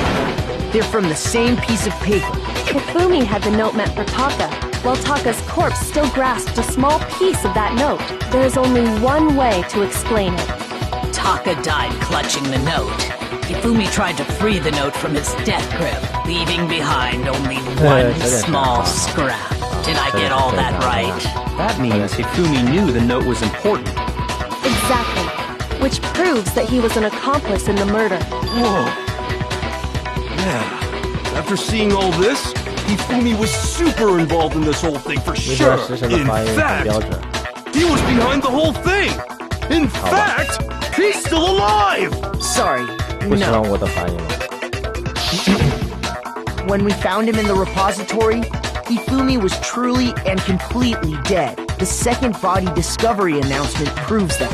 They're from the same piece of paper. Hifumi had the note meant for Taka, while Taka's corpse still grasped a small piece of that note. There's only one way to explain it. Taka died clutching the note. Hifumi tried to free the note from its death grip, leaving behind only one small scrap. Did I get all that right? That means Hifumi knew the note was important. Exactly. Which proves that he was an accomplice in the murder. Whoa. Yeah. After seeing all this, Hifumi was super involved in this whole thing for sure. In fact, he was behind the whole thing. In fact, he's still alive. Sorry, no. When we found him in the repository, Hifumi was truly and completely dead. The second body discovery announcement proves that.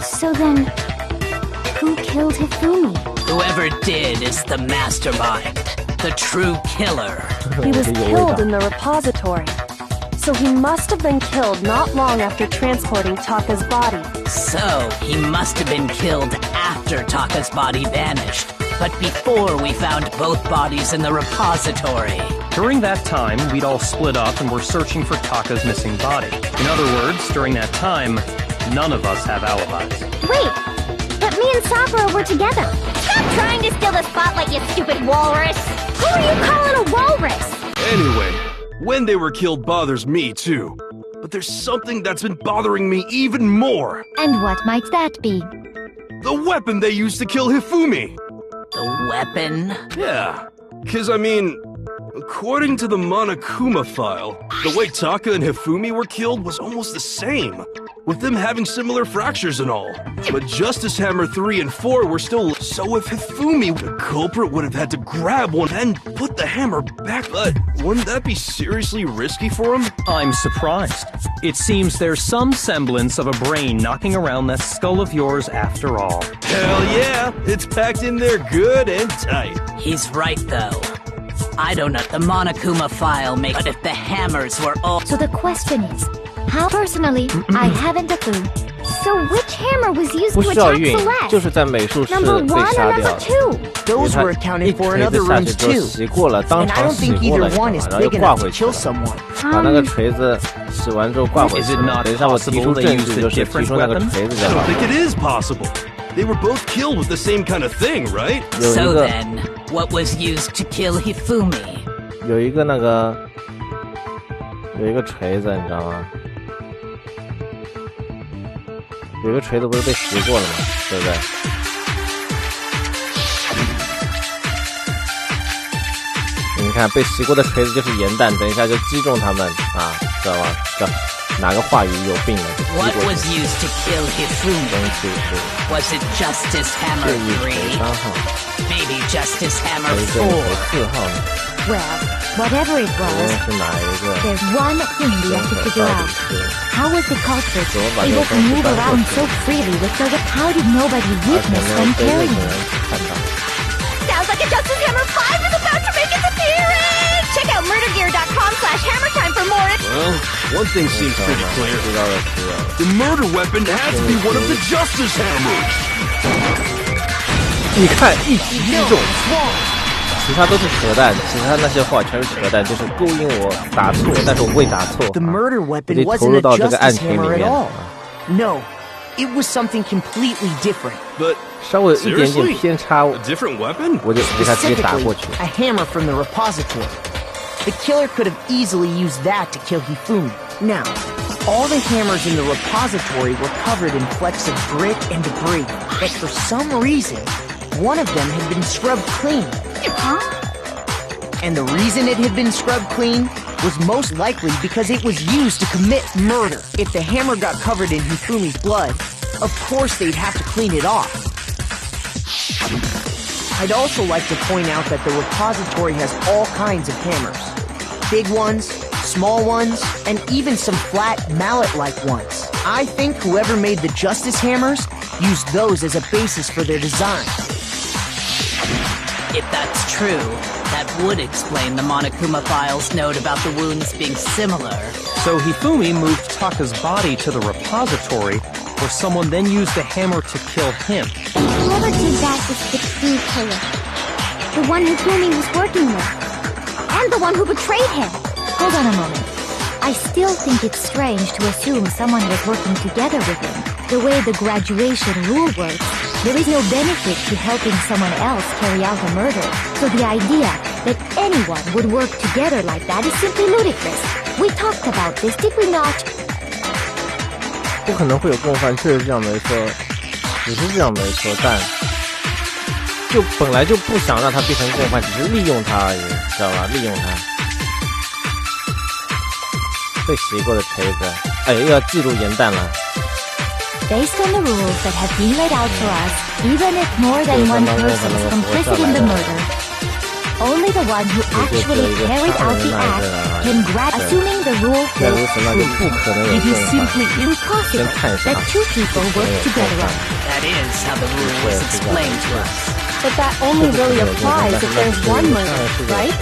So then, who killed Hifumi? Whoever did is the mastermind, the true killer. He was killed in the repository. So he must have been killed not long after transporting Taka's body. So he must have been killed after Taka's body vanished, but before we found both bodies in the repository. During that time, we'd all split up and were searching for Taka's missing body. In other words, during that time, none of us have alibis. Wait, but me and Sakura were together. Stop trying to steal the spotlight, you stupid walrus! Who are you calling a walrus? Anyway, when they were killed bothers me too. But there's something that's been bothering me even more. And what might that be? The weapon they used to kill Hifumi. The weapon? Yeah, because I mean, according to the Monokuma file, the way Taka and Hifumi were killed was almost the same, with them having similar fractures and all. But Justice Hammer 3 and 4 were still... So if Hifumi, the culprit, would have had to grab one and put the hammer back, but wouldn't that be seriously risky for him? I'm surprised. It seems there's some semblance of a brain knocking around that skull of yours after all. Hell yeah, it's packed in there good and tight. He's right, though. I don't know the Monokuma file makes, but if the hammers were all... So the question is, how personally, I haven't a clue. So which hammer was used to attack Celeste? Number 1 and number 2. Those were accounted for in other rooms too. And I don't think either one is big enough to kill someone. Is it not possible they used a different weapon? I don't think it is possible. They were both killed with the same kind of thing, right? So then, what was used to kill Hifumi? 有一个锤子，你知道吗？有一个锤子不是被洗过了吗？对不对？你看被洗过的锤子就是盐弹，等一下就击中他们啊，知道吗？这哪个话语有病了？ What was used to kill Hifumi? Was it Justice Hammer 3? Maybe Justice Hammer 4? Well, whatever it was, there's one thing we have to figure out. How was the culprit able to move around so freely with the... How did nobody witness them carrying it? Sounds like a Justice Hammer 5 is about to make its appearance! Check out murdergear.com/hammertime for more Well, one thing seems pretty clear. The murder weapon has to be one of the Justice Hammers. 你看，一击即中，其他都是扯淡，其他那些话全是扯淡，就是勾引我打错，但是我未打错。The murder weapon wasn't a Justice Hammer at all. No, it was something completely different. But 稍微有一点点偏差， a different weapon? 我就给他直接打过去。 A hammer from the repository. The killer could have easily used that to kill Hifumi. Now, all the hammers in the repository were covered in flecks of grit and debris, but for some reason, one of them had been scrubbed clean. Huh? And the reason it had been scrubbed clean was most likely because it was used to commit murder. If the hammer got covered in Hifumi's blood, of course they'd have to clean it off. I'd also like to point out that the repository has all kinds of hammers. Big ones, small ones, and even some flat mallet-like ones. I think whoever made the Justice Hammers used those as a basis for their design. If that's true, that would explain the Monokuma file's note about the wounds being similar. So Hifumi moved Taka's body to the repository, where someone then used the hammer to kill him. Whoever did that is the true killer. The one Hifumi was working with. And the one who betrayed him. Hold on a moment. I still think it's strange to assume someone was working together with him. The way the graduation rule works, there is no benefit to helping someone else carry out a murder. So the idea that anyone would work together like that is simply ludicrous. We talked about this, did we not? 不可能会有共犯，确实这样没错，只是这样没错，但就本来就不想让他变成共犯，只是利用他而已，知道吧？利用他。被洗过的锤子，哎，又要记录盐弹了。Based on the rules that have been laid out for us, even if more than one person is complicit in the murder, only the one who actually carried out the act can grab. Assuming the rule holds true, it is simply impossible that two people work together on it. That is how the rule was explained to us. But that only really applies if there's one murder, right?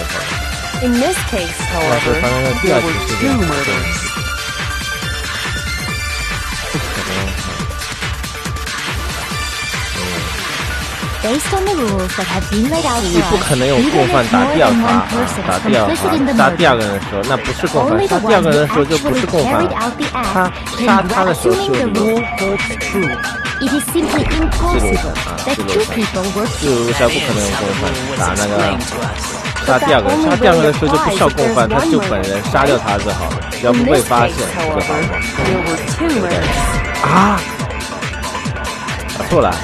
In this case, however, there were two murders. Based on the rules that have been laid out 你不可能用共犯打掉他，打掉他，杀第二个人的时候那不是共犯，杀第二个人的时候就不是共犯，他杀他的时候是有理。 It is simply impossible that two people work together. 不可能用共犯打那个杀第二个人，杀第二个人的时候就不需要共犯，他就本人杀掉他就好了，只要不被发现就好了。啊，打错了。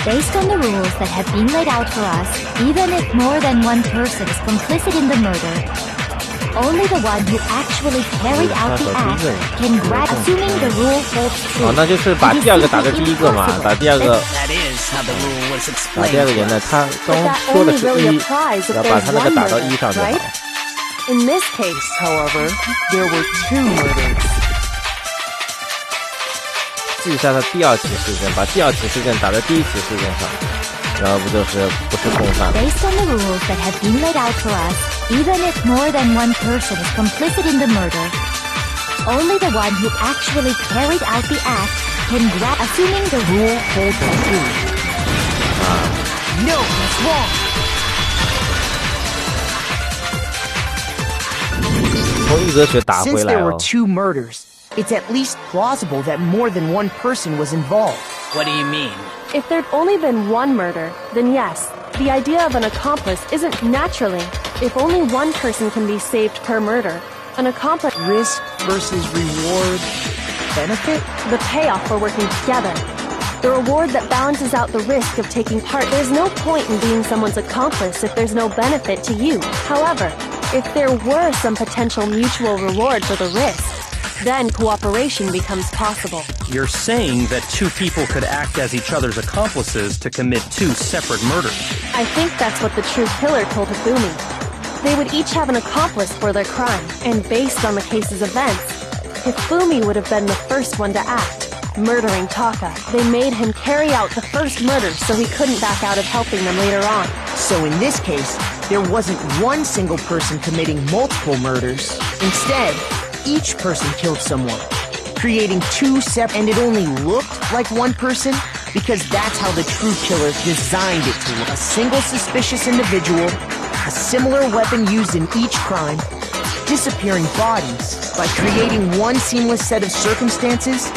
Based on the rules that have been laid out for us, even if more than one person is complicit in the murder, only the one who actually carried out the act can grab. Assuming the rule holds true. 那就是把第二个打的第一个嘛，打第二个。打第二个人呢，他刚说的是一，要把他那个打到一上就好。 In this case, however, there were two murders. 记一下他第二起事件，把第二起事件打在第一起事件上，然后不是共犯。 Based on the rules that have been laid out for us, even if more than one person is complicit in the murder, only the one who actually carried out the act can grab. Assuming the rule holds true. No, that's wrong. 从一哲学打回 Since 来 there were 哦。 two murders, it's at least plausible that more than one person was involved. What do you mean? If there'd only been one murder, then yes, the idea of an accomplice isn't naturally. If only one person can be saved per murder, an accomplice... Risk versus reward benefit? The payoff for working together. The reward that balances out the risk of taking part. There's no point in being someone's accomplice if there's no benefit to you. However, if there were some potential mutual reward for the risk, then cooperation becomes possible. You're saying that two people could act as each other's accomplices to commit two separate murders. I think that's what the true killer told Hifumi. They would each have an accomplice for their crime, and based on the case's events, Hifumi would have been the first one to act. murdering Taka. They made him carry out the first murder so he couldn't back out of helping them later on. So in this case, there wasn't one single person committing multiple murders. Instead, each person killed someone, creating two separate, and it only looked like one person because that's how the true killer designed it to look. A single suspicious individual, a similar weapon used in each crime, disappearing bodies. By creating one seamless set of circumstances,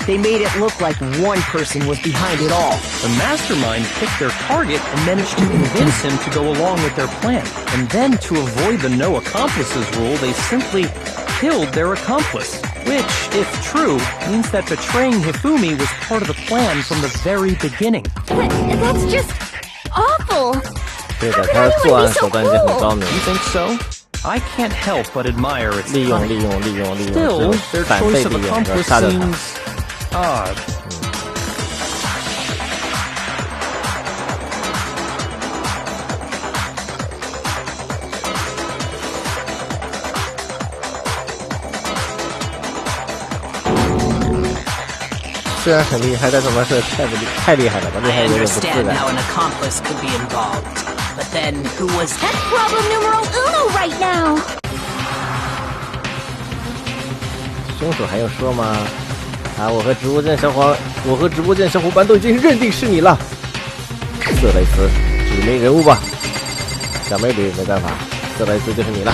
they made it look like one person was behind it all. The mastermind picked their target and managed to convince him to go along with their plan. And then, to avoid the no accomplices rule, they simply killed their accomplice. Which, if true, means that betraying Hifumi was part of the plan from the very beginning. That's just awful. How could anyone be so cruel? You think so? I can't help but admire its cunning. Still, their choice of accomplice seems odd. 虽然很厉害，但怎么是太厉害了吧？厉害有点不自然。I understand how an accomplice could be involved, but then who was That's problem numero uno right now. 凶手还用说吗？啊，我和直播间小伙伴都已经认定是你了。瑟雷斯，指名人物吧。小美女没办法，瑟雷斯就是你了。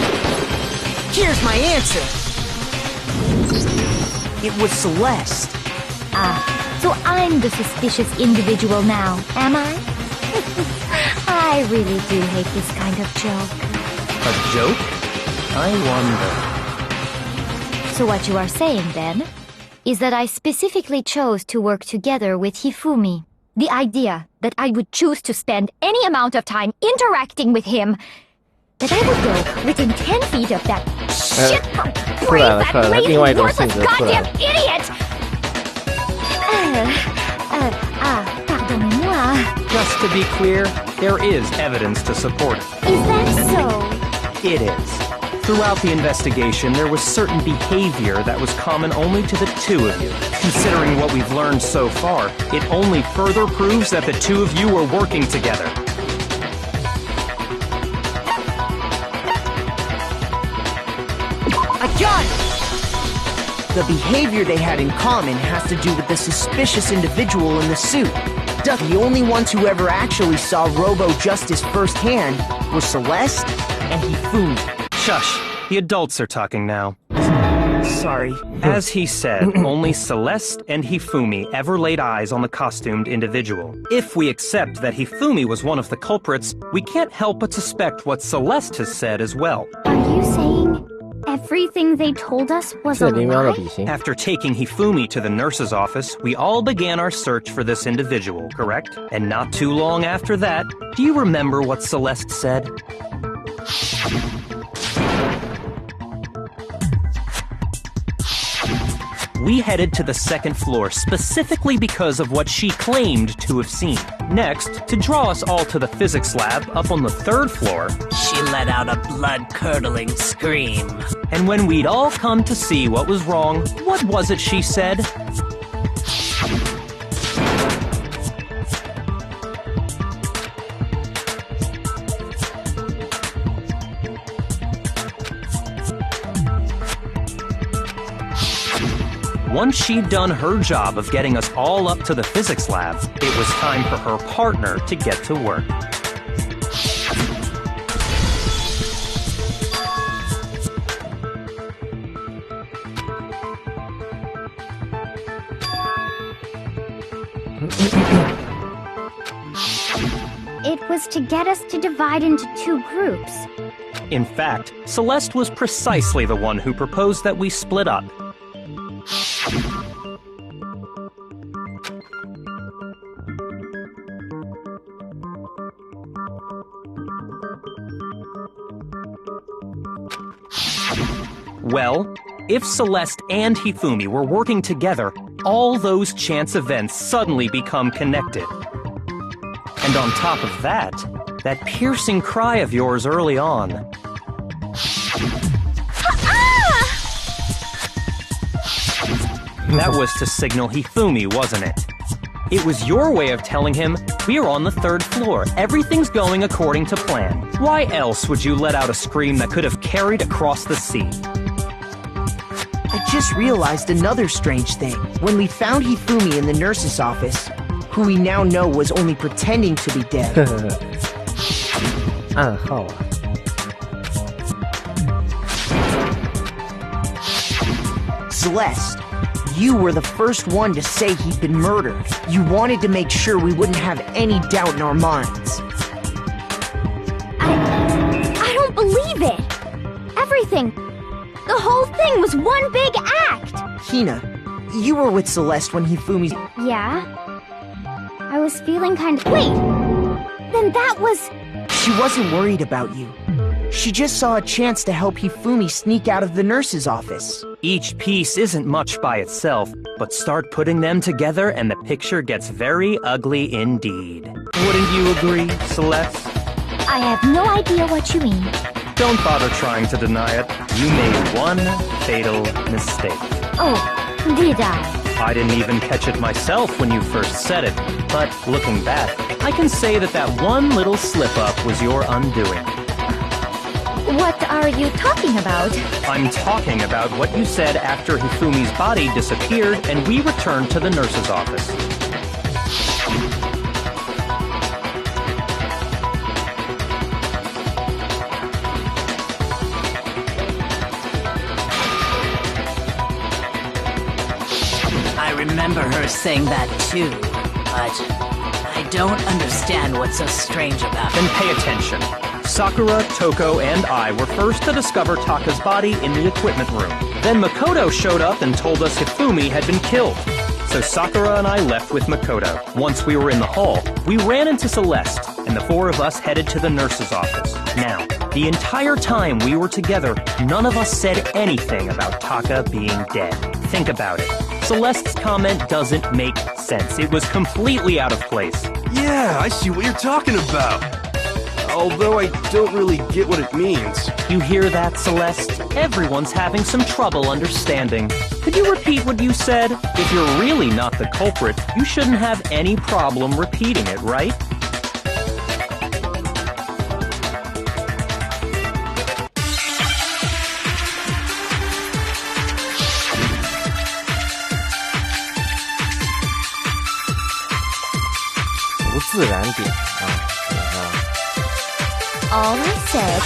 Here's my answer. It was Celeste. So I'm the suspicious individual now, am I? I really do hate this kind of joke. A joke? I wonder. So what you are saying, then, is that I specifically chose to work together with Hifumi. The idea that I would choose to spend any amount of time interacting with him, that I would go within 10 feet of that shit brain, that lazy, worthless goddamn idiot! Pardonnez-moi. Just to be clear, there is evidence to support it. Is that so? It is. Throughout the investigation, there was certain behavior that was common only to the two of you. Considering what we've learned so far, it only further proves that the two of you were working together. I got it! The behavior they had in common has to do with the suspicious individual in the suit. The only ones who ever actually saw Robo-Justice firsthand were Celeste and Hifumi. Shush, the adults are talking now. Sorry. As he said, only Celeste and Hifumi ever laid eyes on the costumed individual. If we accept that Hifumi was one of the culprits, we can't help but suspect what Celeste has said as well. Are you saying everything they told us was a lie? After taking Hifumi to the nurse's office, we all began our search for this individual, correct? And not too long after that, do you remember what Celeste said? We headed to the second floor specifically because of what she claimed to have seen. Next, to draw us all to the physics lab up on the third floor, she let out a blood-curdling scream. And when we'd all come to see what was wrong, what was it she said? Once she'd done her job of getting us all up to the physics lab, it was time for her partner to get to work. It was to get us to divide into two groups. In fact, Celeste was precisely the one who proposed that we split up. Well, if Celeste and Hifumi were working together, all those chance events suddenly become connected. And on top of that, that piercing cry of yours early on. That was to signal Hifumi, wasn't it? It was your way of telling him, we're on the 3rd floor, everything's going according to plan. Why else would you let out a scream that could have carried across the sea? I just realized another strange thing. When we found Hifumi in the nurse's office, who we now know was only pretending to be dead. 暗号啊。Celeste, you were the first one to say he'd been murdered. You wanted to make sure we wouldn't have any doubt in our minds. I don't believe it. Everything. The whole thing was one big act. Hina, you were with Celeste when Hifumi's... Yeah? I was feeling kind of... Wait! Then that was... She wasn't worried about you. She just saw a chance to help Hifumi sneak out of the nurse's office. Each piece isn't much by itself, but start putting them together and the picture gets very ugly indeed. Wouldn't you agree, Celeste? I have no idea what you mean. Don't bother trying to deny it. You made one fatal mistake. Oh, did I? I didn't even catch it myself when you first said it, but looking back, I can say that one little slip-up was your undoing. What are you talking about? I'm talking about what you said after Hifumi's body disappeared and we returned to the nurse's office. I remember her saying that too, but I don't understand what's so strange about it. Then pay attention. Sakura, Toko, and I were first to discover Taka's body in the equipment room. Then Makoto showed up and told us Hifumi had been killed. So Sakura and I left with Makoto. Once we were in the hall, we ran into Celeste, and the 4 of us headed to the nurse's office. Now, the entire time we were together, none of us said anything about Taka being dead. Think about it. Celeste's comment doesn't make sense. It was completely out of place. Yeah, I see what you're talking about. Although I don't really get what it means. You hear that, Celeste? Everyone's having some trouble understanding. Could you repeat what you said? If you're really not the culprit, you shouldn't have any problem repeating it, right? All I said...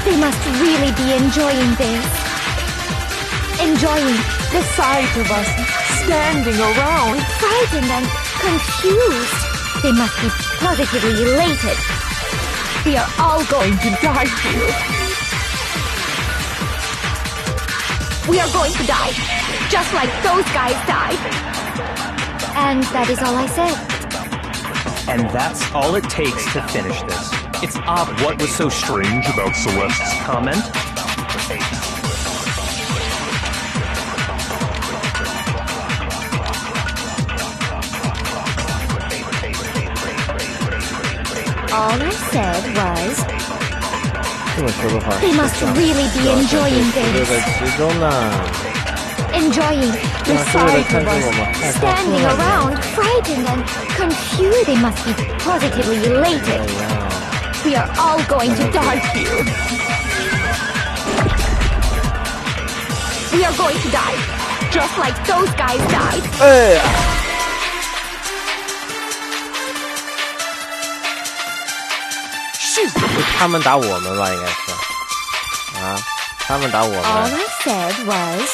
They must really be enjoying this. Enjoying the sight of us standing around, frightened and confused. They must be positively elated. We are all going to die here. We are going to die, just like those guys died. And that is all I said. And that's all it takes to finish this. It's odd what was so strange about Celeste's comment. All I said was... They must really be enjoying this. Enjoying the sight of us standing around, frightened and confused. They must be positively elated. We are all going to die here. We are going to die, just like those guys died. 他们打我们吧，应该是啊，他们打我们。All I said was,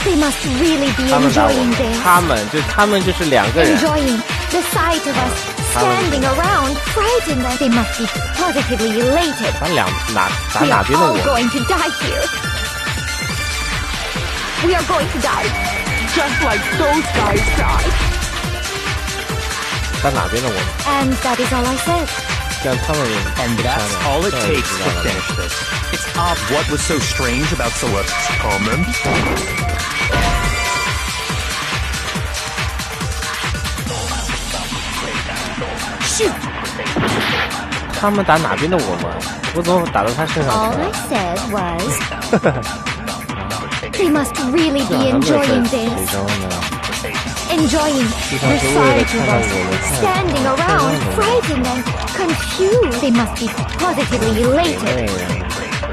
they must really be enjoying this. 他们就是2个人。Enjoying the sight of us standing around, frightened that they must be positively elated. 打哪边的我 We are all going to die here. We are going to die, just like those guys died. 打哪边的我们 And that is all I said. And that's all it takes to finish this. It's odd what was so strange about Celeste's comment. 他们打哪边的我们？我怎么打到他身上 All I said was they must really be enjoying this. Enjoying the sight of us standing around, frightened and confused. They must be positively elated.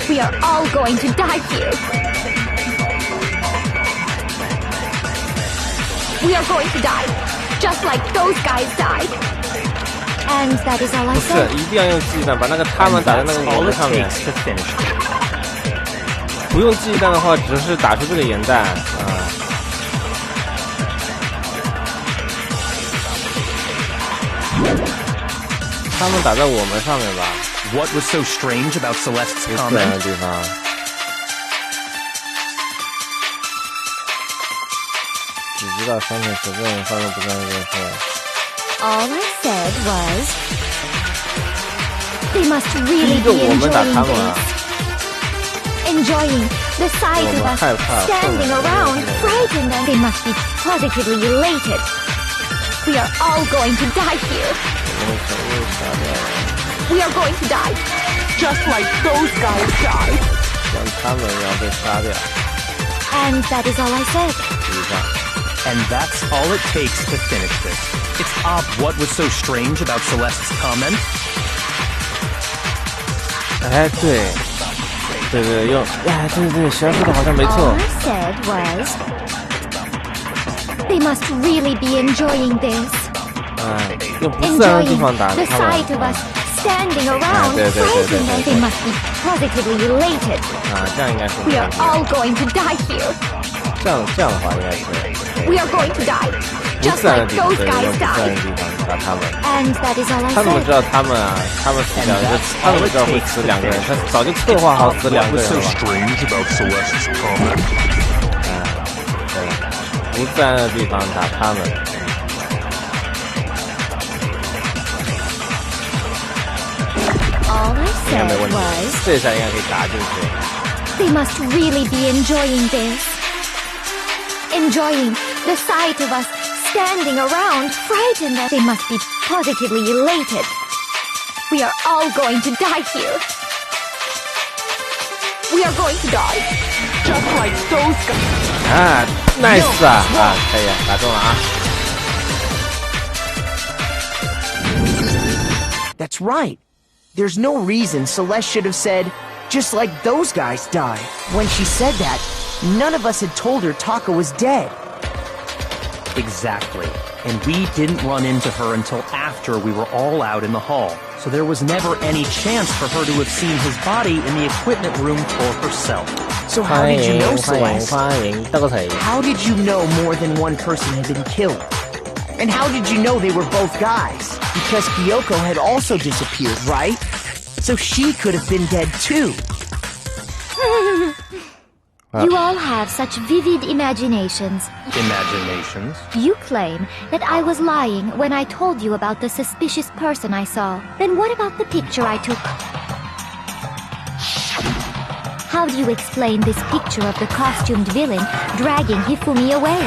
We are all going to die here. We are going to die, just like those guys died. And that is all I said. 不是，一定要用记忆弹把那个他们打在那个我们上面。不用记忆弹的话，只是打出这个盐弹啊。他们打在我们上面吧。What was so strange about Celeste's comment? 不自然的地方。只知道3点随便发生不干这件事。All I said was they must really be enjoying this. Enjoying the sight of us standing around, frightened, and they must be positively elated. We are all going to die here. We are going to die, just like those guys died. And that is all I said. And that's all it takes to finish this. It's what was so strange about Celeste's comment? 哎，对，用，哎，对，小说的好像没错。All I said was they must really be enjoying this. 哎，用不自然的地方打他们。 The sight of us standing around, frightened, and they must be positively elated. 啊，这样应该是。We are all going to die here. 这样的话应该是。We are going to die, just like those guys died. And that is all I said. 他怎么知道他们啊？他们死两个，他怎么知道会死2个人？他早就策划好死2个人了。对，不自然的地方打他们。All I said was 这下应该可以打进去。 They must really be enjoying this. Enjoying the sight of us standing around, frightened, and they must be positively elated. We are all going to die here. We are going to die, just like those guys. 啊 ，nice 啊，可以打中了啊。That's right. There's no reason Celeste should have said, just like those guys died. When she said that, none of us had told her Taka was dead. Exactly. And we didn't run into her until after we were all out in the hall. So there was never any chance for her to have seen his body in the equipment room for herself. So how did you know, Celeste? How did you know more than one person had been killed? And how did you know they were both guys? Because Kyoko had also disappeared, right? So she could have been dead too. You all have such vivid imaginations. Imaginations? You claim that I was lying when I told you about the suspicious person I saw. Then what about the picture I took? How do you explain this picture of the costumed villain dragging Hifumi away?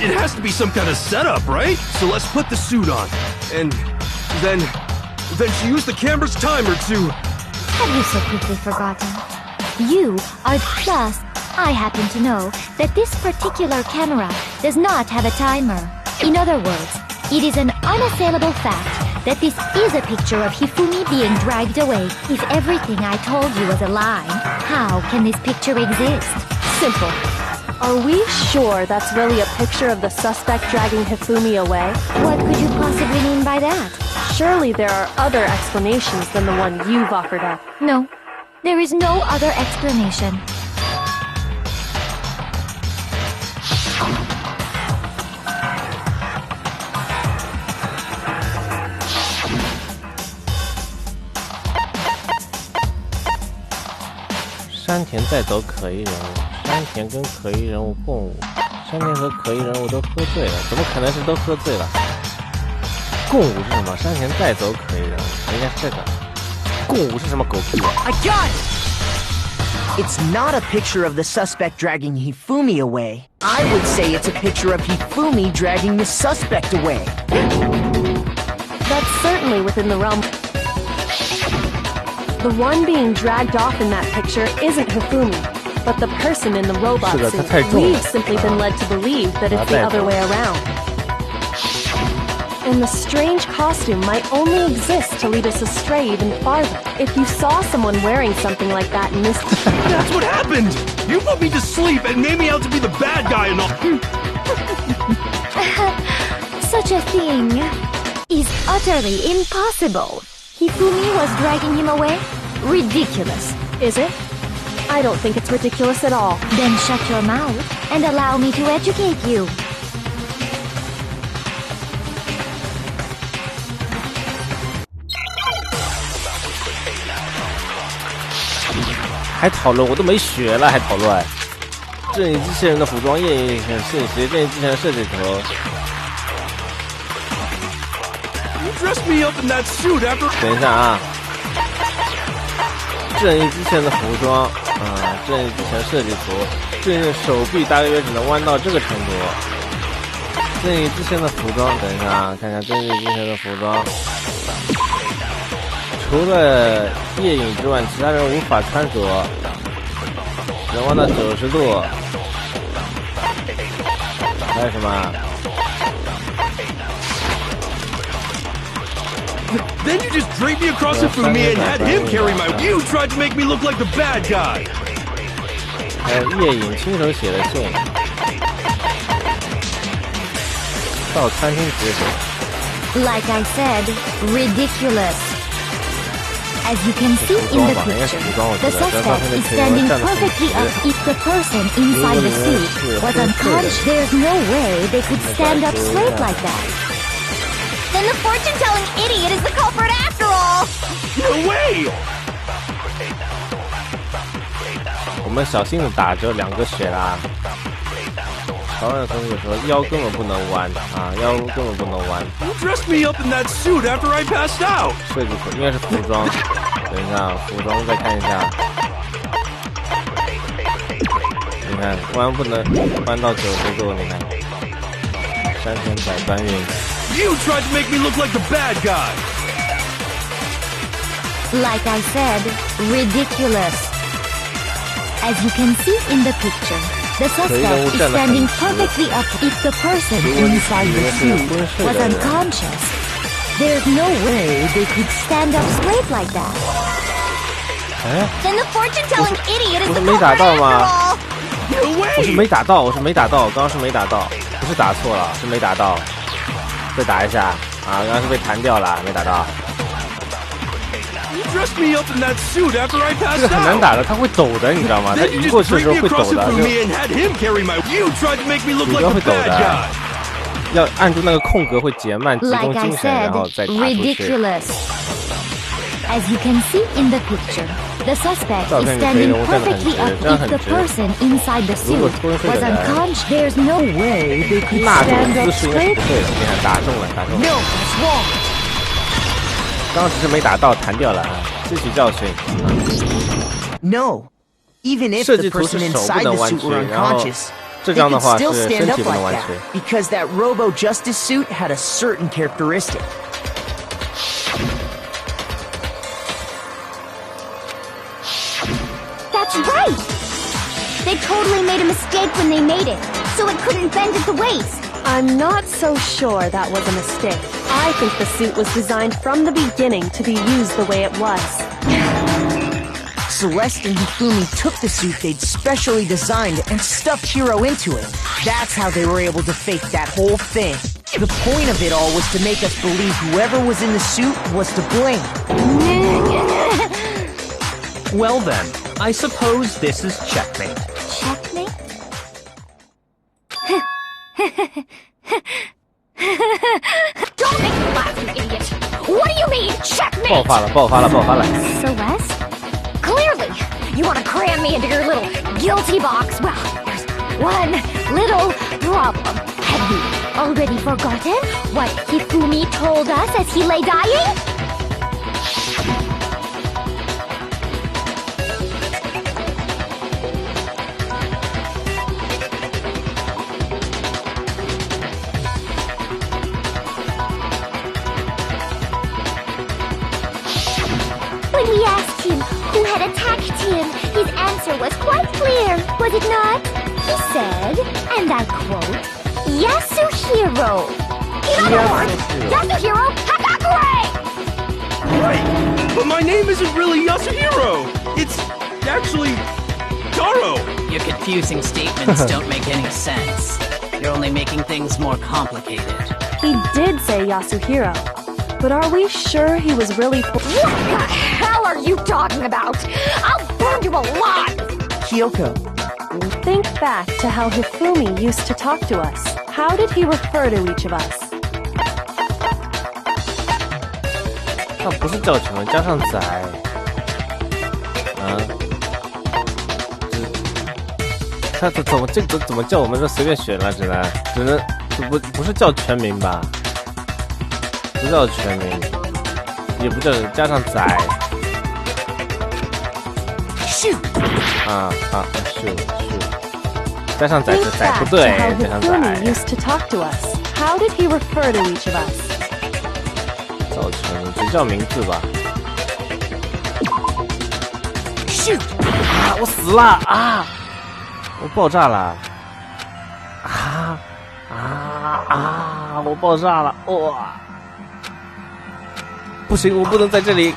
It has to be some kind of setup, right? So let's put the suit on. And then she used the camera's timer to... Have you so quickly forgotten? You are just... I happen to know that this particular camera does not have a timer. In other words, it is an unassailable fact that this is a picture of Hifumi being dragged away. If everything I told you was a lie, how can this picture exist? Simple. Are we sure that's really a picture of the suspect dragging Hifumi away? What could you possibly mean by that? Surely there are other explanations than the one you've offered up. No, there is no other explanation. "山田带走可疑人物，山田跟可疑人物共舞，山田和可疑人物都喝醉了，怎么可能是都喝醉了？共舞是什么？山田带走可疑人物，应该是这个。共舞是什么狗屁啊 I got it! It's not a picture of the suspect dragging Hifumi away. I would say it's a picture of Hifumi dragging the suspect away. That's certainly within the realm. The one being dragged off in that picture isn't Hifumi, but the person in the robot suit. We've simply been led to believe that it's the other way around. And the strange costume might only exist to lead us astray even farther. If you saw someone wearing something like that in this... That's what happened! You put me to sleep and made me out to be the bad guy and all... Such a thing is utterly impossible. Hifumi was dragging him away? Ridiculous. Is it? I don't think it's ridiculous at all. Then shut your mouth and allow me to educate you. 还讨论，我都没学了，还讨论。正义机器人的服装、夜影信息、正义机器人设计图。等一下啊！正义机器人的服装，正义机器人设计图，正义手臂大约只能弯到这个程度。正义机器人的服装，等一下啊，看看正义机器人的服装。除了夜影之外，其他人无法穿着，只能弯到90度。还有什么？Then you just draped me across Hifumi and had him carry my... You tried to make me look like the bad guy! 还有夜影亲手写的信，到餐厅解锁。 Like I said, ridiculous. As you can see in the picture, the suspect is standing perfectly up. If the person inside the suit was unconscious, there's no way they could stand up straight like that. Then the fortune-telling idiot is the culprit after all! No way! 我们小心的打着2个血啦。台湾的同学说腰根本不能弯啊，腰根本不能弯。You dressed me up in that suit after I passed out. 设计图应该是服装。等一下，服装再看一下。你看，弯不能弯到90度，你看。山田百搬运。You tried to make me look like the bad guy. Like I said, ridiculous. As you can see in the picture, the suspect is standing perfectly up. If the person inside the suit was unconscious, there's no way they could stand up straight like that. Then the fortune-telling idiot is the 没打到吗？ No way! 我是没打到，我是没打到，刚刚是没打到，不是打错了，是没打到。再打一下啊！刚刚是被弹掉了，没打到。这个很难打的，他会抖的，你知道吗？他移过去的时候会抖的，主角会抖的。要按住那个空格会减慢集中精神，然后再打出去。As you can see in the picture, the suspect is standing perfectly up. If the person inside the suit was unconscious, there's no way they could stand up straight. 你看打中了，打中了。 No, it's wrong. 刚刚只是没打到，弹掉了，吸取教训。No, even if the person inside the suit were unconscious, they could still stand up like that because that Robo Justice suit had a certain characteristic. That's right! They totally made a mistake when they made it, so it couldn't bend at the waist. I'm not so sure that was a mistake. I think the suit was designed from the beginning to be used the way it was. Celeste and Hifumi took the suit they'd specially designed and stuffed Hiro into it. That's how they were able to fake that whole thing. The point of it all was to make us believe whoever was in the suit was to blame. Well then, I suppose this is checkmate. Checkmate? Don't make me laugh, you idiot! What do you mean, checkmate? 爆发了，爆发了，爆发了 Celeste? Clearly, you want to cram me into your little guilty box. Well, there's one little problem. Have you already forgotten what Hifumi told us as he lay dying? answer was quite clear, was it not? He said, and I quote, Yasuhiro. In other words, Yasuhiro Hagakure! Right, but my name isn't really Yasuhiro. It's actually Taro. Your confusing statements don't make any sense. You're only making things more complicated. He did say Yasuhiro, but are we sure he was really... What the hell are you talking about? I'll burn you alive! Kyoko. Think back to how Hifumi used to talk to us. How did he refer to each of us? 他不是叫全文加上仔，他怎么这个怎么叫我们就随便选了，只能不是叫全名吧？不叫全名，也不叫加上仔。Shoot！ shoot， 加上仔是仔不对，加上仔。Used to talk to us. How did he refer to each of us? 叫全名，只叫名字吧。Shoot！ 我死了啊！我爆炸了！我爆炸了！哇！不行，我不能在这里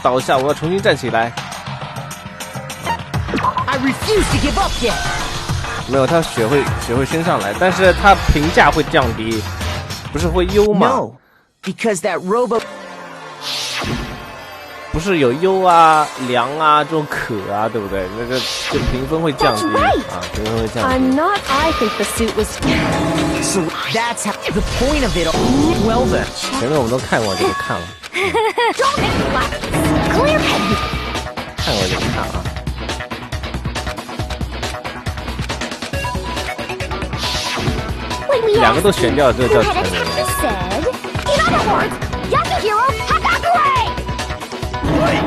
倒下，我要重新站起来。I refuse to give up yet. 没有，他血会升上来，但是他评价会降低，不是会优吗 ？No, because that robo 不是有优啊、良啊这种可啊，对不对？那个就评分会降低评分会降低。I'm not. I think the suit was. So that's how the point of it. Well then. 前面我们都看过，就不看了。Don't make me laugh. Clear head. 看过就不看啊。两个都选掉，这个叫全名。In other words, Yasuhiro Hagakure! Right,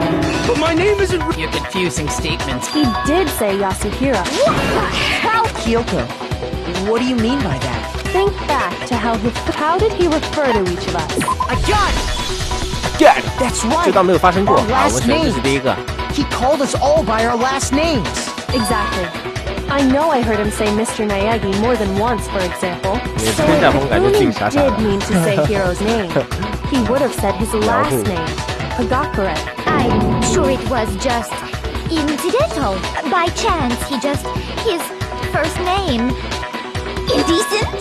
but my name isn't... Your confusing statements. He did say Yasuhiro. What the hell? Kyoko, what do you mean by that? Think back to how did he refer to each of us? I got it! Got it! That's right! 这当没有发生过。 Our last 我选的是第一个。He called us all by our last names. Exactly. I know I heard him say Mr. Nayagi more than once, for example. So if Hifumi did mean to say Hiro's name, he would have said his last name, Hagakure. I'm sure it was just incidental. By chance, his first name. Indecent?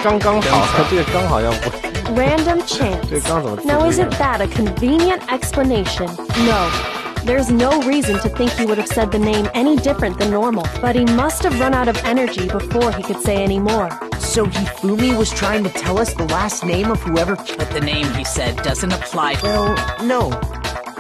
刚好，这个刚好像不。Random chance. 这刚怎么？ Now isn't that a convenient explanation? No. There's no reason to think he would have said the name any different than normal, but he must have run out of energy before he could say any more. So Hifumi was trying to tell us the last name of whoever... But the name he said doesn't apply. Well, no.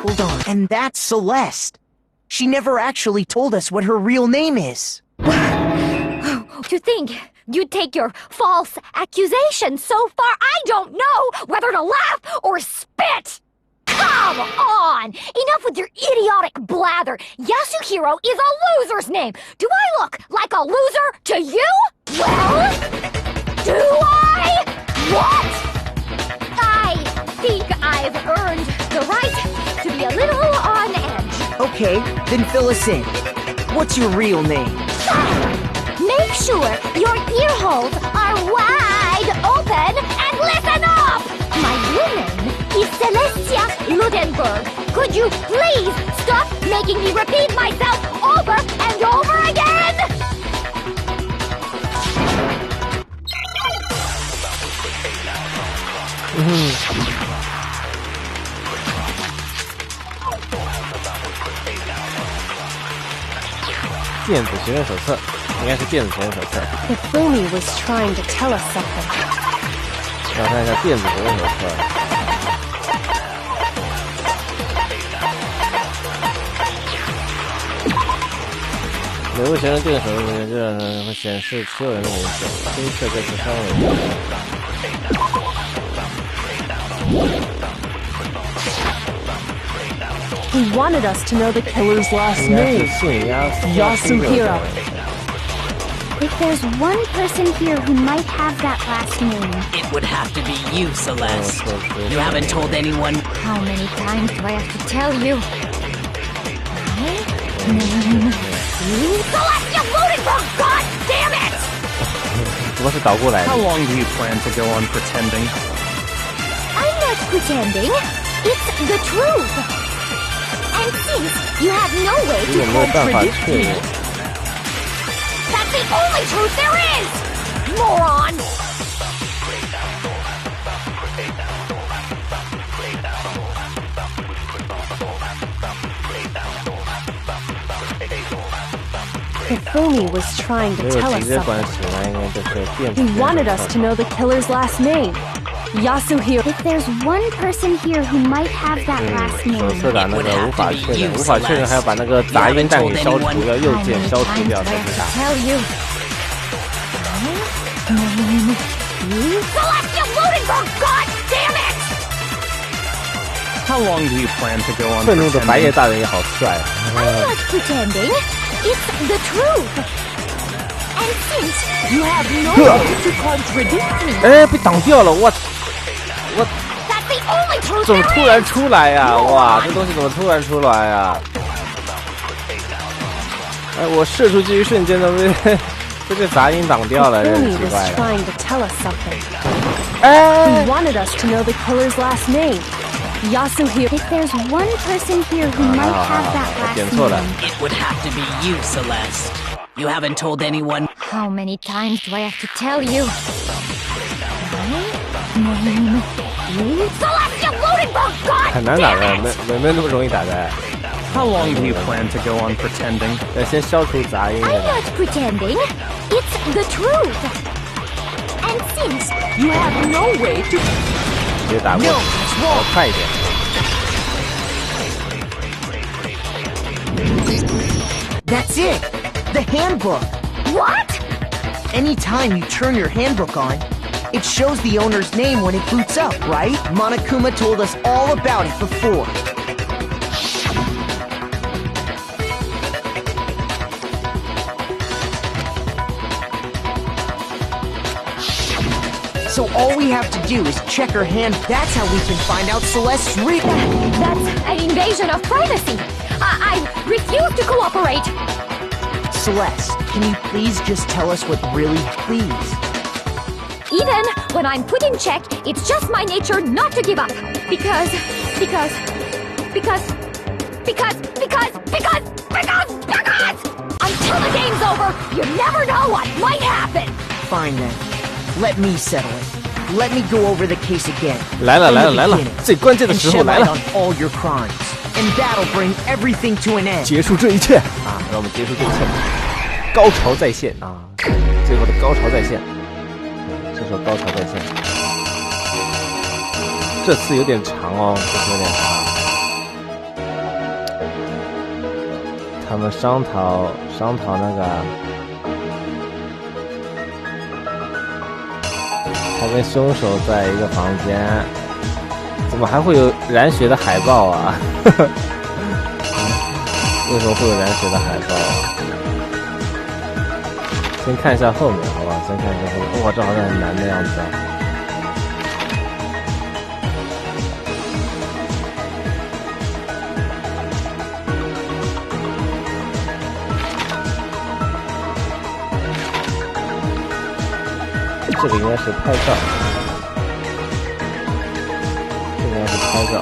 Hold on. And that's Celeste. She never actually told us what her real name is. To think you'd take your false accusation so far, I don't know whether to laugh or spit! Come on! Enough with your idiotic blather! Yasuhiro is a loser's name! Do I look like a loser to you? Well? Do I? What? I think I've earned the right to be a little on edge. Okay, then fill us in. What's your real name? Make sure your ear holes are wide open and listen up! My real name is Celestia Ludenberg. Could you please stop making me repeat myself over and over again? Hifumi was trying to tell us something. 让我看一下电子学院手册。每位学生电子手册这会显示持有人的名字，推测这是3位。He wanted us to know the killer's last name. Yasuhiro. If there's one person here who might have that last name, it would have to be you, Celeste. You haven't told anyone. How many times do I have to tell you? My name Celestia Ludendorff, God damn it! 怎么是倒过来的 How long do you plan to go on pretending? I'm not pretending. It's the truth. And since you have no way to contradict me, that's the only truth there is! Moron! Hifumi was trying to tell us something. He wanted us to know the killer's last name. Yasuhiro. If there's one person here who might have that last name, 手册打那个无法确认，无法确认还要把那个杂音弹给消除，要右键消除掉才能打。Celestia Ludendorff, God damn it! How long do you plan to go on 愤怒的白夜 pretending? 大人也好帅啊！ I'm not pretending. It's the truth. And since you have no way to contradict me, 哎，被挡掉了！我 That's the only truth 怎么 there 突然出来呀？哇，这东西怎么突然出来呀？哎，我射出去一瞬间都被这杂音挡掉了，真是 Hifumi 奇 was 怪了。 trying to tell us something. 哎 He， wanted us to know the killer's last name. Yasuhiro. if there's one person here who might have that 我 last 点错了。 name, It would have to be you, Celeste. You haven't told anyone. how many times do I have to tell you? My name is Celestia Ludendorff, God 很难打 damn 的， it! 没那么容易打的。 How long do you plan to go on pretending? 要先消除杂音。 I'm not pretending. It's the truth. And since you have no way to 直接打过去，要快一点。 That's it! The handbook! What? Anytime you turn your handbook on, it shows the owner's name when it boots up, right? Monokuma told us all about it before. So all we have to do is check her hand. That's how we can find out Celeste's real. That's an invasion of privacy! I refuse to cooperate! Celeste, can you please just tell us what really, please? Even when I'm put in check, it's just my nature not to give up. Because until the game's over, you never know what might happen! Fine then. Let me settle it. Let me go over the case again. 来了来了来了，最关键的 And 时候 shed 来 light 了 on，all your crimes. And that'll bring everything to an end. 结束这一切啊！让我们结束这一切吧。高潮在线啊！最后的高潮在线，这首高潮在线。这次有点长哦，这次有点长。他们商讨那个，他跟凶手在一个房间，怎么还会有染血的海报啊？为什么会有染血的海报啊？先看一下后面，好吧？先看一下后面。哇，这好像很难的样子啊！这个应该是拍照，这个应该是拍照。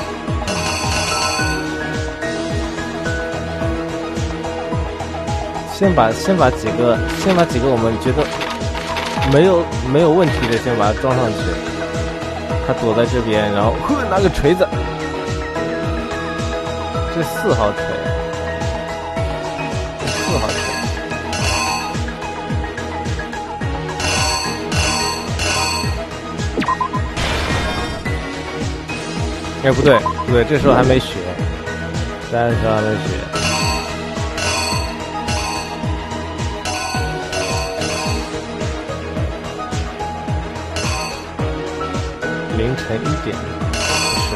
先把几个我们觉得没有问题的先把它装上去。他躲在这边，然后拿个锤子，这4号锤，这4号锤。哎，不对，这时候还没血，3时候还没血。凌晨1点不是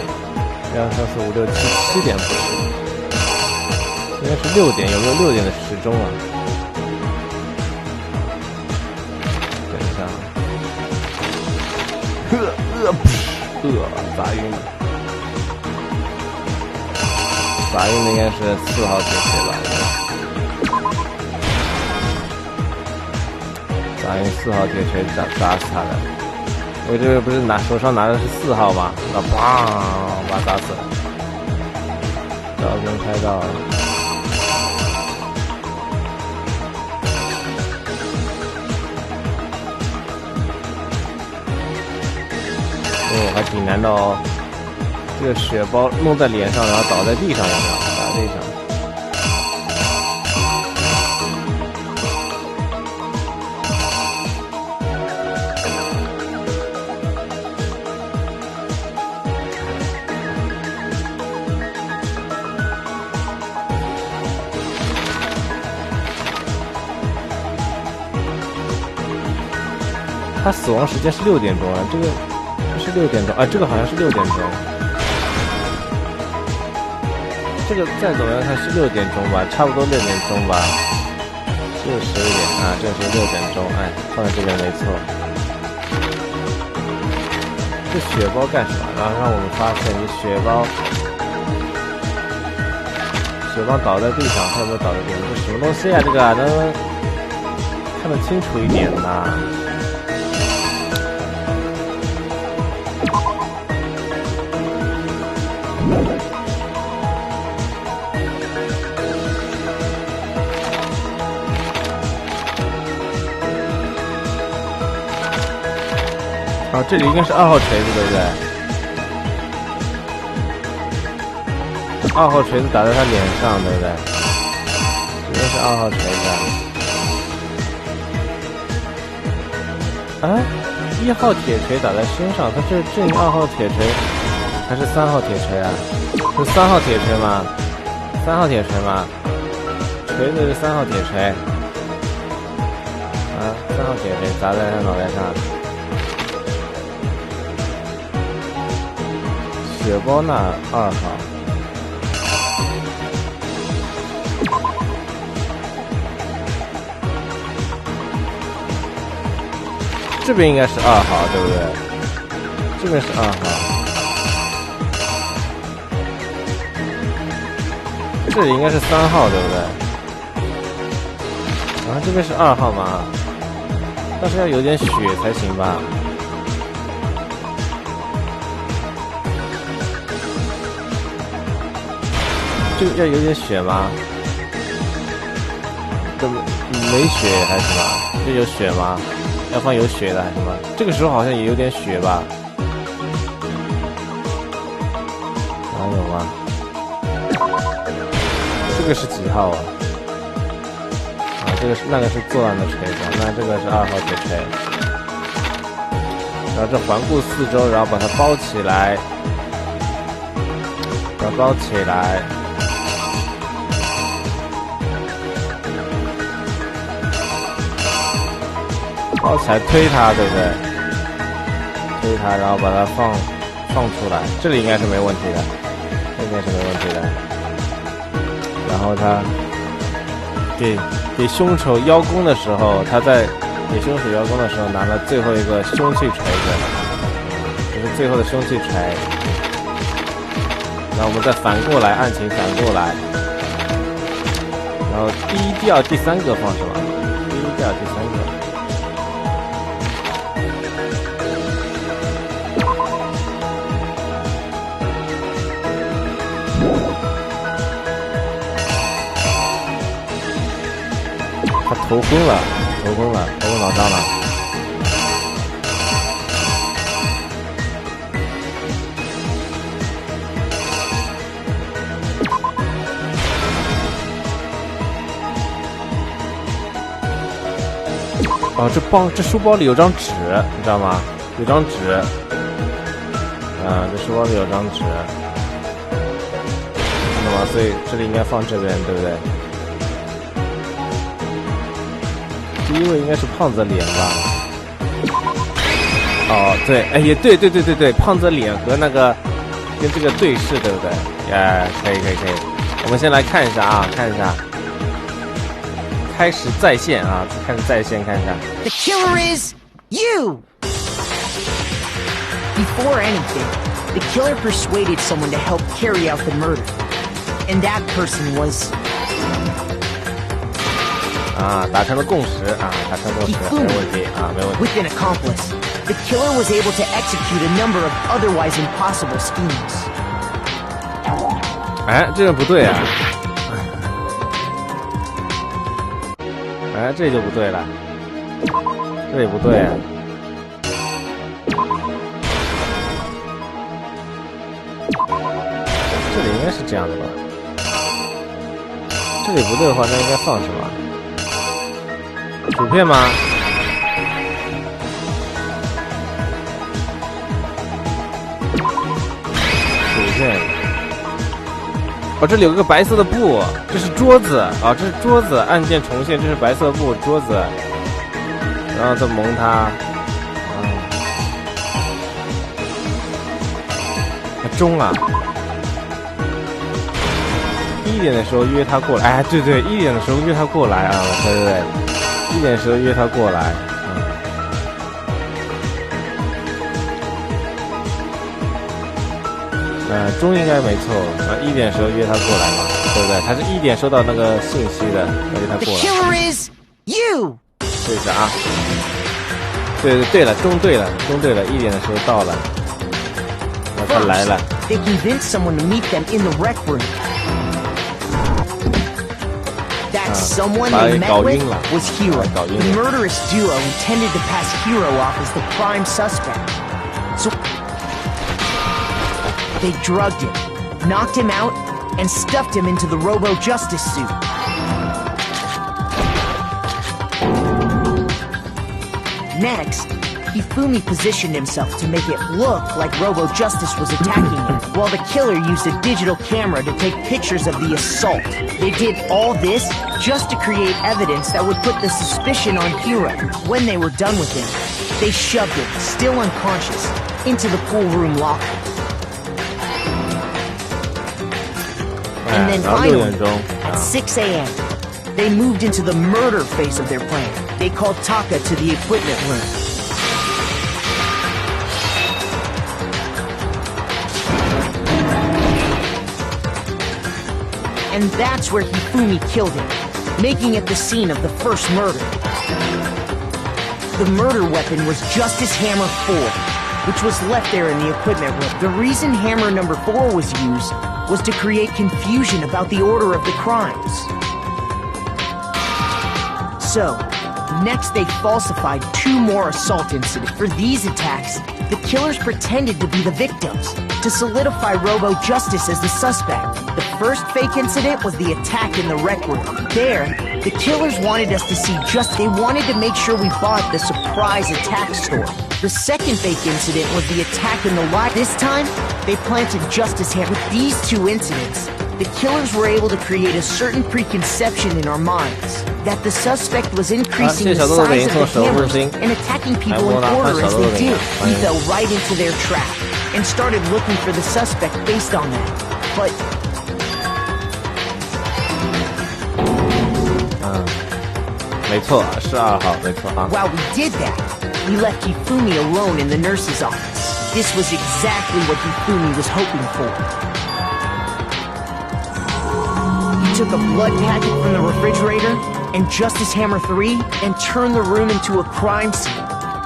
，2、3、4、5、6、7点不是，应该是6点，有没有6点的时钟啊？等一下啊，杂音了。杂音的应该是4号铁血吧。打用4号铁锤砸死他的。我这个不是手上拿的是4号吗？那砰，把他打死了。招生开到了。哦，还挺难的哦。这个血包弄在脸上，然后倒在地上，有没有？倒在地上。他死亡时间是6点钟啊，这个是6点钟啊，这个好像是6点钟。这个再怎么样看是6点钟吧，差不多6点钟吧。这是11点啊，这是6点钟，哎，放在这边没错。这血包干什么？然后让我们发现这血包倒在地上，看有没有倒在地上？这什么东西啊？这个能看得清楚一点呐。哦，这里应该是2号锤子，对不对？2号锤子打在他脸上，对不对？应该是2号锤子。啊，1号铁锤打在身上，他这是2号铁锤还是3号铁锤啊？是3号铁锤吗？3号铁锤吗？锤子是3号铁锤。啊，3号铁锤砸在他脑袋上。血包那2号，这边应该是2号，对不对？这边是2号，这里应该是3号，对不对？然后这边是2号嘛，但是要有点血才行吧。这个要有点血吗？这没血还是什么？这有血吗？要放有血的还是什么？这个时候好像也有点血吧？哪有吗？这个是几号啊？啊，这个是那个是作案的锤子，那这个是2号铁锤。然后这环顾四周，然后把它包起来，把它包起来。包起来推它，对不对？推它，然后把它放出来，这里应该是没问题的，这应该是没问题的。然后他给凶手邀功的时候，他在给凶手邀功的时候拿了最后一个凶器锤子，这是最后的凶器锤。然后我们再反过来，案情反过来，然后第1、第2、第3个放什么？第1、第2、第3个。他头昏了，头昏脑胀了。哦，这书包里有张纸，你知道吗？有张纸，这书包里有张纸，看到吗？所以这里应该放这边，对不对？第1位应该是胖子脸吧？哦，对，哎也对，胖子脸和那个跟这个对视，对不对？可以。我们先来看一下啊，开始在线啊，看一下。 The killer is you! Before anything, the killer persuaded someone to help carry out the murder. And that person was... 达成了共识啊，达成共识，没问题啊，没问题。With an accomplice, the killer was able to execute a number of otherwise impossible schemes. 哎，这个不对啊！哎，这就不对了，这也不对啊！这里应该是这样的吧？这里不对的话，那应该放什么？薯片吗？薯片。哦，这里有个白色的布，这是桌子啊，这是桌子，按键重现，这是白色布桌子，然后再蒙它。钟啊，1点的时候约他过来，哎，对对，1点的时候约他过来啊，对对对，1点的时候约他过来，钟应该没错啊，1点的时候约他过来嘛，对不对？他是1点收到那个信息的，约他过来。The killer is you. 对的啊，对了，钟对了，1点的时候到了。他来了。They convinced someone to meet them in the rec room. That someone they met with was Hero. The murderous duo intended to pass Hero off as the prime suspect. So they drugged him, knocked him out, and stuffed him into the Robo-Justice suit. Next, Hifumi positioned himself to make it look like Robo-Justice was attacking him, while the killer used a digital camera to take pictures of the assault. They did all this just to create evidence that would put the suspicion on Hiro. When they were done with him, they shoved him, still unconscious, into the pool room locker. And then finally, at 6 a.m., they moved into the murder phase of their plan. They called Taka to the equipment room. And that's where Hifumi killed him, making it the scene of the first murder. The murder weapon was Justice Hammer 4, which was left there in the equipment room. The reason Hammer number 4 was used was to create confusion about the order of the crimes. So, next they falsified 2 more assault incidents. For these attacks, the killers pretended to be the victims, to solidify Robo-Justice as the suspect. The first fake incident was the attack in the rec room. There, the killers wanted us to see they wanted to make sure we bought the surprise attack story. The second fake incident was the attack in the library. This time, they planted Justice Hammer. With these 2 incidents, the killers were able to create a certain preconception in our minds that the suspect was increasing the size of the cameras and attacking people in order as they did. We fell right into their trap and started looking for the suspect based on that. But while we did that, we left Hifumi alone in the nurse's office. This was exactly what Hifumi was hoping for. He took a blood packet from the refrigerator and Justice Hammer 3 and turned the room into a crime scene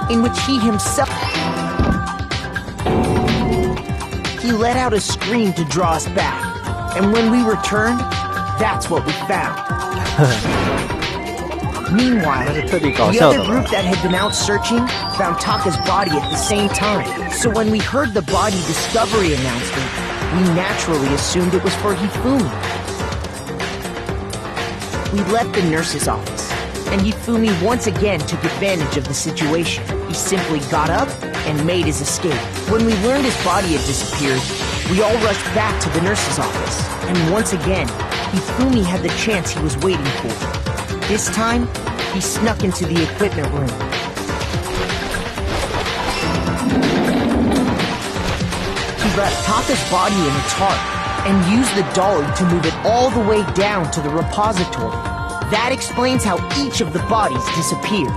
in which he himself... He let out a scream to draw us back, and when we returned, that's what we found. Meanwhile, the other group that had been out searching found Taka's body at the same time. So when we heard the body discovery announcement, we naturally assumed it was for Hifumi. We left the nurse's office, and Hifumi once again took advantage of the situation. He simply got up and made his escape. When we learned his body had disappeared, we all rushed back to the nurse's office. And once again, Hifumi had the chance he was waiting for. This time, he snuck into the equipment room. He wrapped Taka's body in a tarp and used the dolly to move it all the way down to the repository. That explains how each of the bodies disappeared.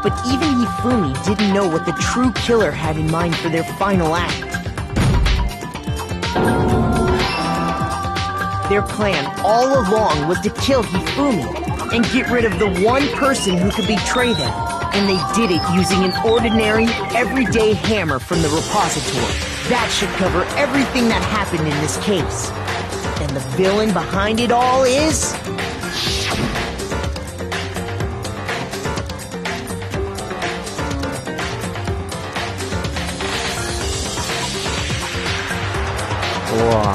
But even Hifumi didn't know what the true killer had in mind for their final act. Their plan all along was to kill Hifumi and get rid of the one person who could betray them. And they did it using an ordinary, everyday hammer from the repository. That should cover everything that happened in this case. And the villain behind it all is...哇，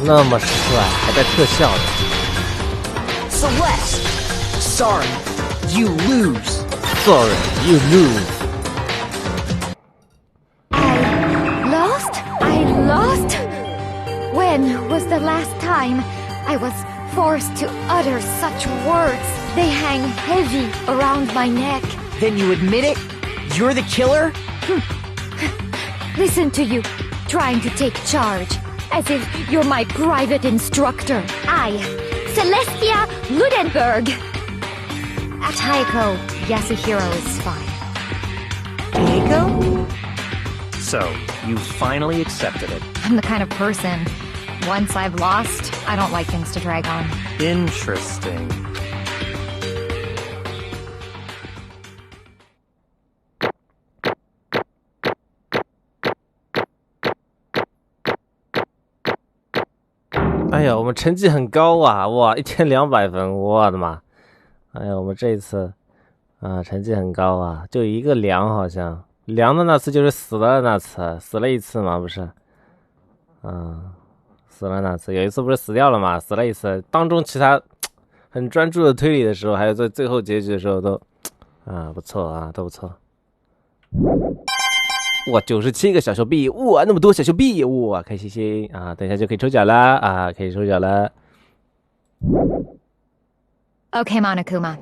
那么帅，还带特效的。Celeste, sorry, you lose. Sorry, you lose. I lost? When was the last time I was forced to utter such words? They hang heavy around my neck. Then you admit it? You're the killer? Listen to you, trying to take charge, as if you're my private instructor. I, Celestia Ludenberg. Taiko Yasuhiro is fine. Taiko? So, you finally accepted it. I'm the kind of person, once I've lost, I don't like things to drag on. Interesting.哎呀，我们成绩很高啊！哇，1200分，我的妈！哎呀，我们这一次啊，成绩很高啊，就一个凉，好像凉的那次就是死了那次，死了一次嘛，不是？死了那次，有一次不是死掉了嘛，死了一次。当中其他很专注的推理的时候，还有在最后结局的时候都不错啊，都不错。哇，97个小手臂，哇，那么多小手臂，哇，开心啊！等一下就可以抽奖啦啊，可以抽奖了。Okay, Monokuma.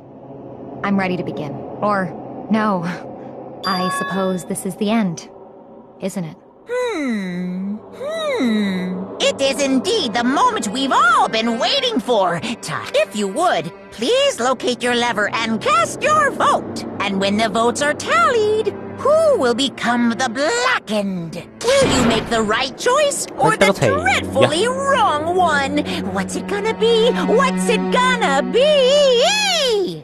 I'm ready to begin. Or, no. I suppose this is the end, isn't it? It is indeed the moment we've all been waiting for. If you would, please locate your lever and cast your vote. And when the votes are tallied, who will become the blackened? Will you make the right choice or the dreadfully wrong one? What's it gonna be? What's it gonna be?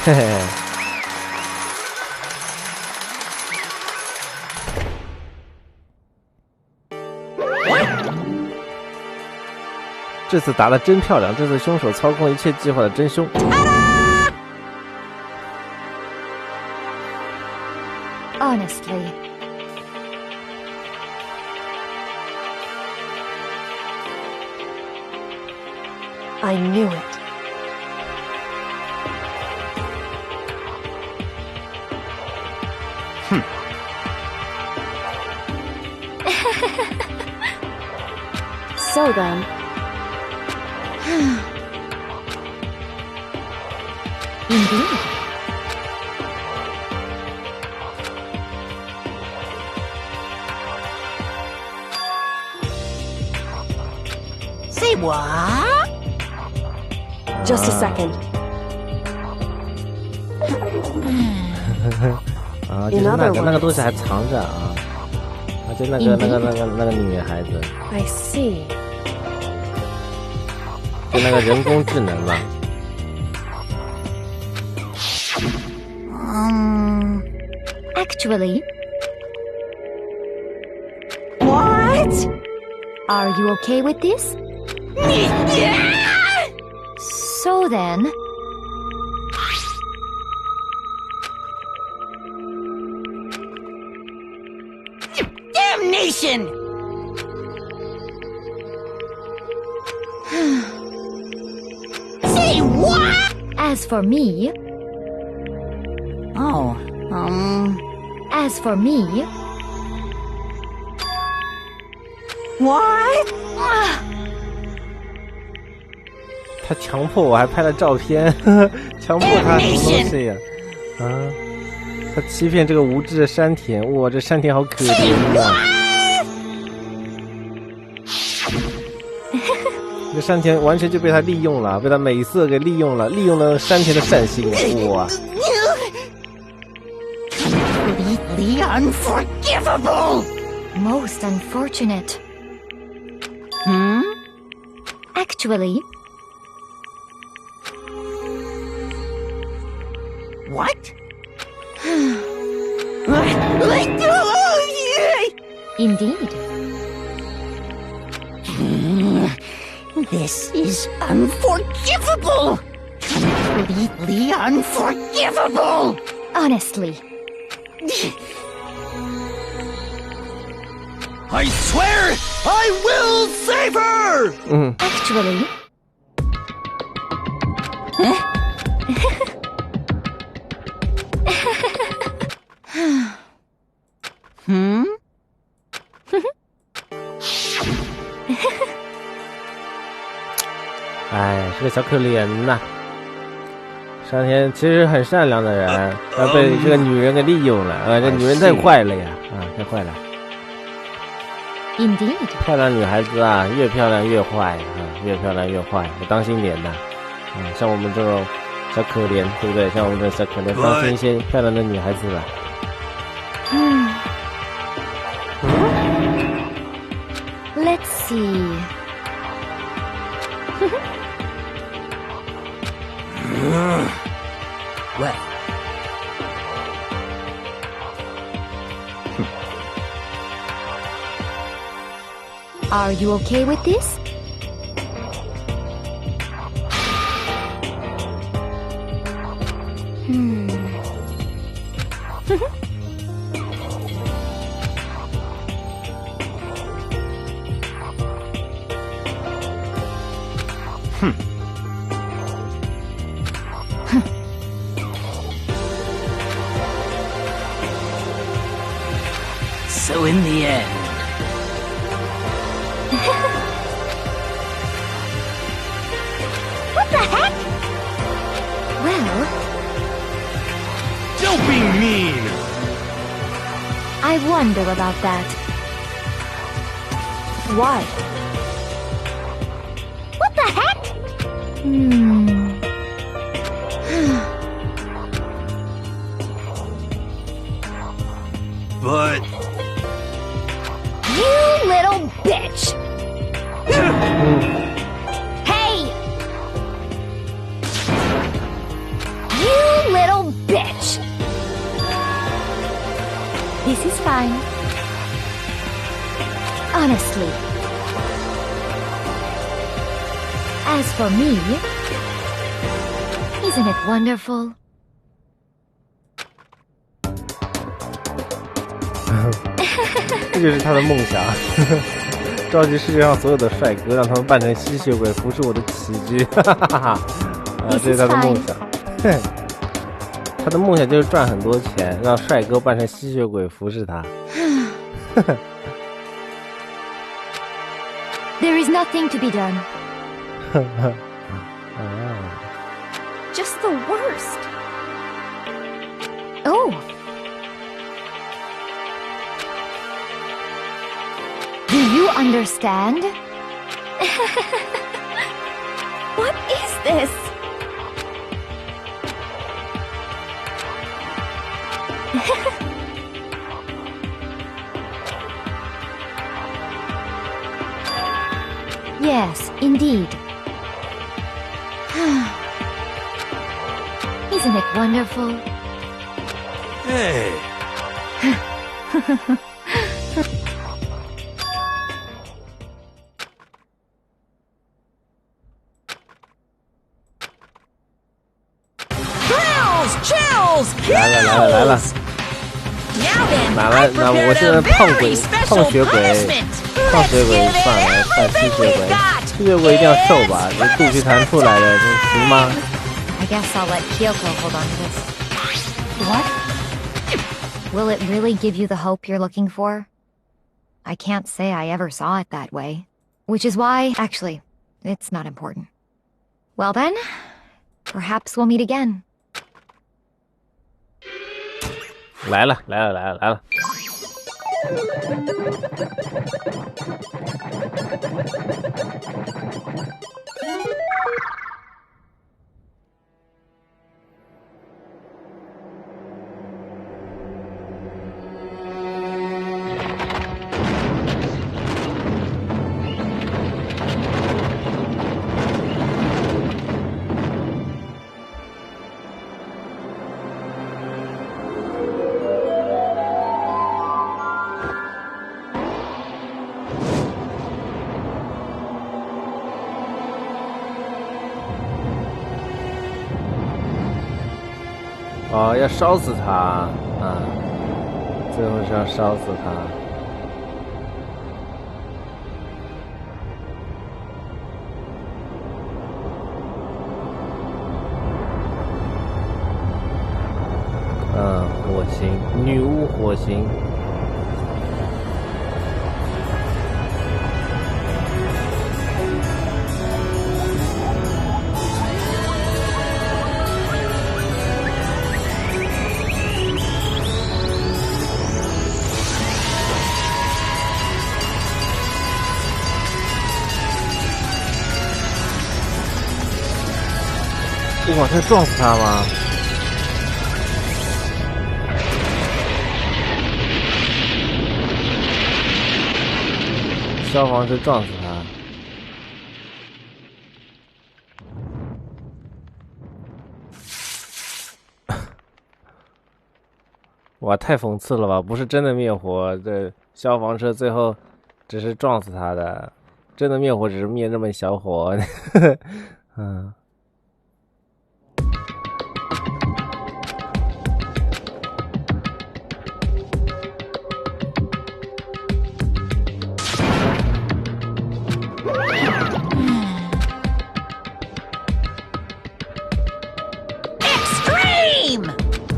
嘿嘿。这次打得真漂亮，这次凶手操控一切计划的真凶。Honestly. I knew it. So then. Indeed. Say what? Just a second. 啊，就是那个东西还藏着啊，就那个女孩子。I see. 就那个人工智能嘛。Actually. What? Are you okay with this? So then. Damnation! Say what? As for me. Oh, As for me. What? 他强迫我还拍了照片，强迫他什么东西呀？啊，他欺骗这个无知的山田，哇，这山田好可怜呀！这山田完全就被他利用了，被他美色给利用了山田的善心哇！Completely unforgivable! Most unfortunate. Actually. What? Indeed. This is unforgivable! Completely unforgivable! Honestly. I swear I will save her! Actually.哎，是个小可怜呐。山田其实很善良的人，被这个女人给利用了。这女人太坏了呀！太坏了。Indeed. 漂亮女孩子啊，越漂亮越坏越漂亮越坏，要当心点呐。像我们这种小可怜，对不对？像我们这小可怜，当心一些漂亮的女孩子了。Let's see. Well. Are you okay with this? So in the end... What the heck? Well... Don't be mean! I wonder about that. Why? What the heck? But... You little bitch! Hey! You little bitch! This is fine. Honestly. As for me, isn't it wonderful? 这就是他的梦想，召集世界上所有的帅哥，让他们扮成吸血鬼服侍我的起居。这是他的梦想。他的梦想就是赚很多钱，让帅哥扮成吸血鬼服侍他。There is nothing to be done. Just the worst. Oh. Do you understand? What is this? Yes, indeed. Isn't it wonderful? Hey!来了！哪来？那我现在胖血鬼算了，扮吸血鬼。吸血鬼一定要瘦吧？这肚皮弹出来的，这行吗 I guess I'll let Kyoko hold on to this. What? Will it really give you the hope you're looking for? I can't say I ever saw it that way. Which is why, actually, it's not important. Well then, perhaps we'll meet again. 来了！哦，要烧死他啊！最后是要烧死他。火星女巫火星。哇，他撞死他吗？消防车撞死他。哇，太讽刺了吧！不是真的灭火，这消防车最后只是撞死他的，真的灭火只是灭那么一小火。嗯。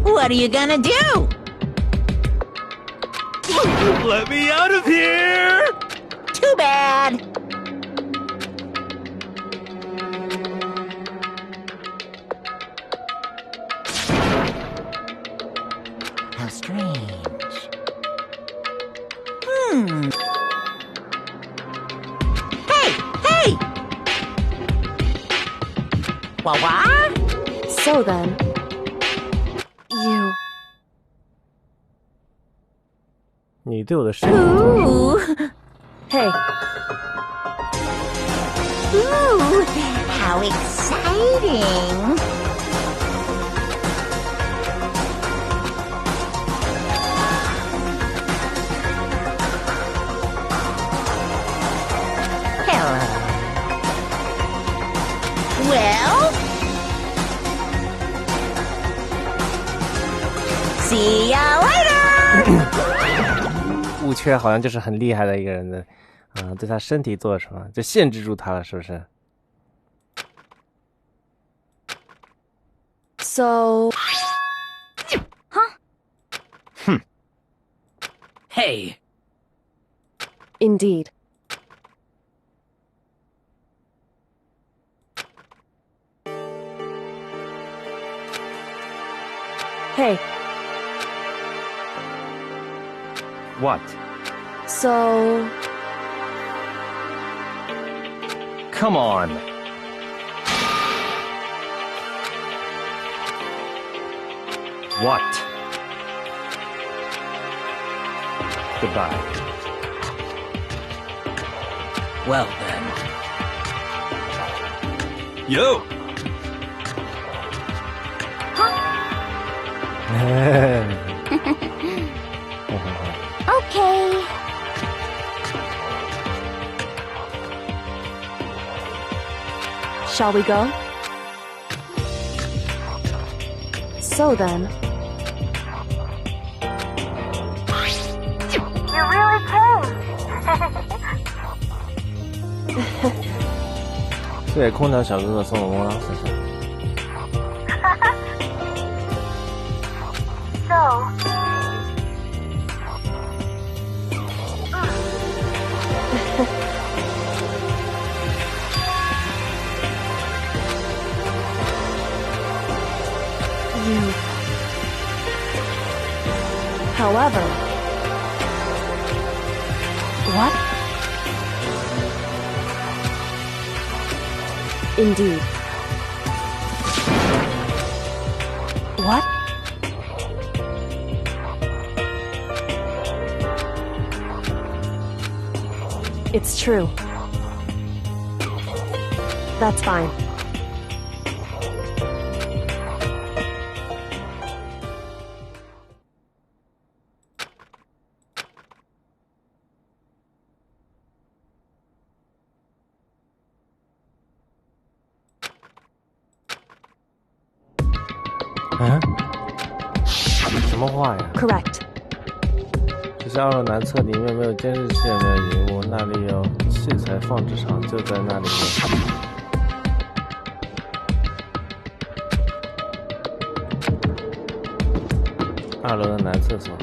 What are you gonna do? Let me out of here! Too bad. How strange. Hey! What? So then...你对我的身体 Hey. Ooh, how exciting. Hello. Well? See ya later! 雾缺好像就是很厉害的一个人的，对他身体做了什么，就限制住他了，是不是 ？So, huh? Hey. Indeed. Hey. What? So... Come on. What? Goodbye. Well then. Yo! Okay. Shall we go? So then... You really came. 这给空调小哥哥送了猫粮，谢谢。So... However... What? Indeed. What? It's true. That's fine. Correct. 就像2楼南侧里面没有监视器，也没有荧幕，那里有器材放置场，就在那里面。2楼的男厕所。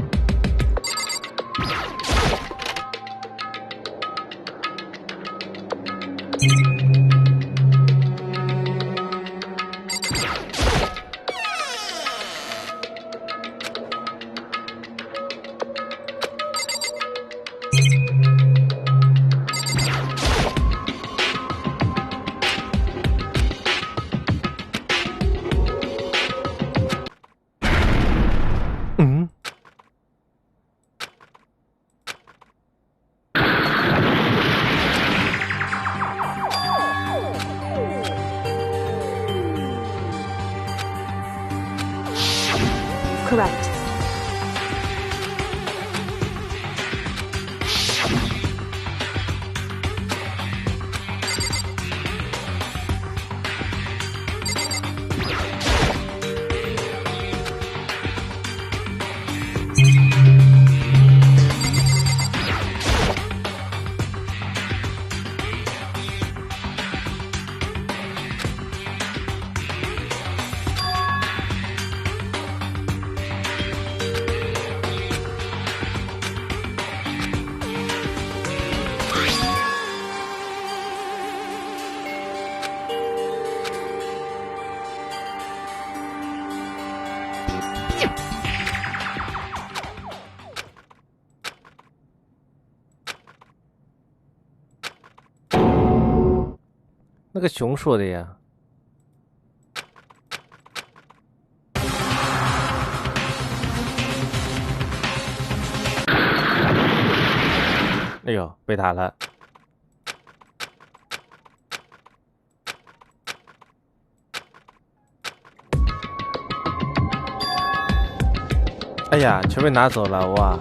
Correct.那个熊说的呀。哎呦，被打了。哎呀，全被拿走了，哇！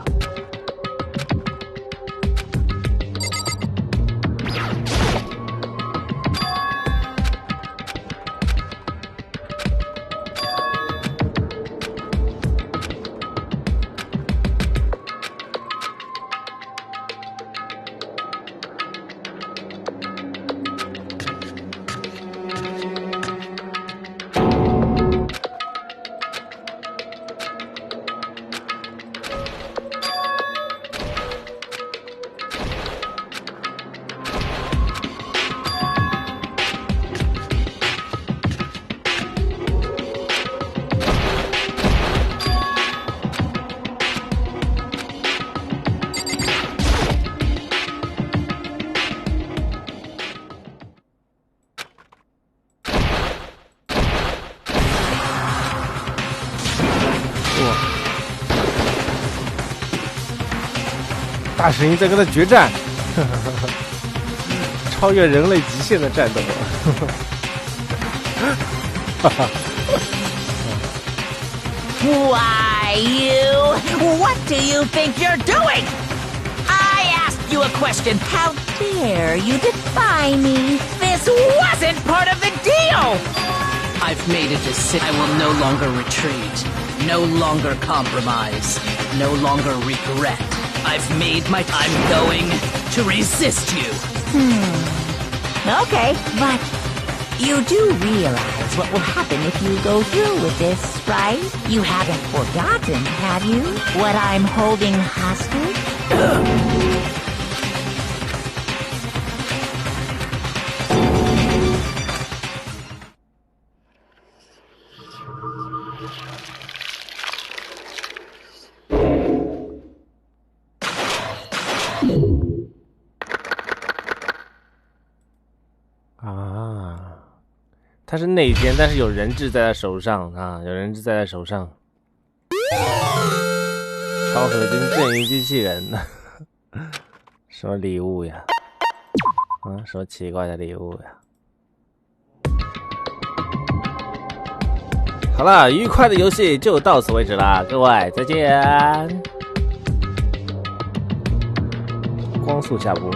大声音在跟他决战，超越人类极限的战斗。Why, you? What do you think you're doing? I asked you a question. How dare you defy me? This wasn't part of the deal! I've made a decision. I will no longer retreat, no longer compromise, no longer regret. I've made my... I'm going to resist you. Okay, but you do realize what will happen if you go through with this, right? You haven't forgotten, have you? What I'm holding hostage? 他是内奸，但是有人质在他手上啊，有人质在他手上。超合金正义机器人，什么礼物呀？什么奇怪的礼物呀？好了，愉快的游戏就到此为止啦，各位再见。光速下播。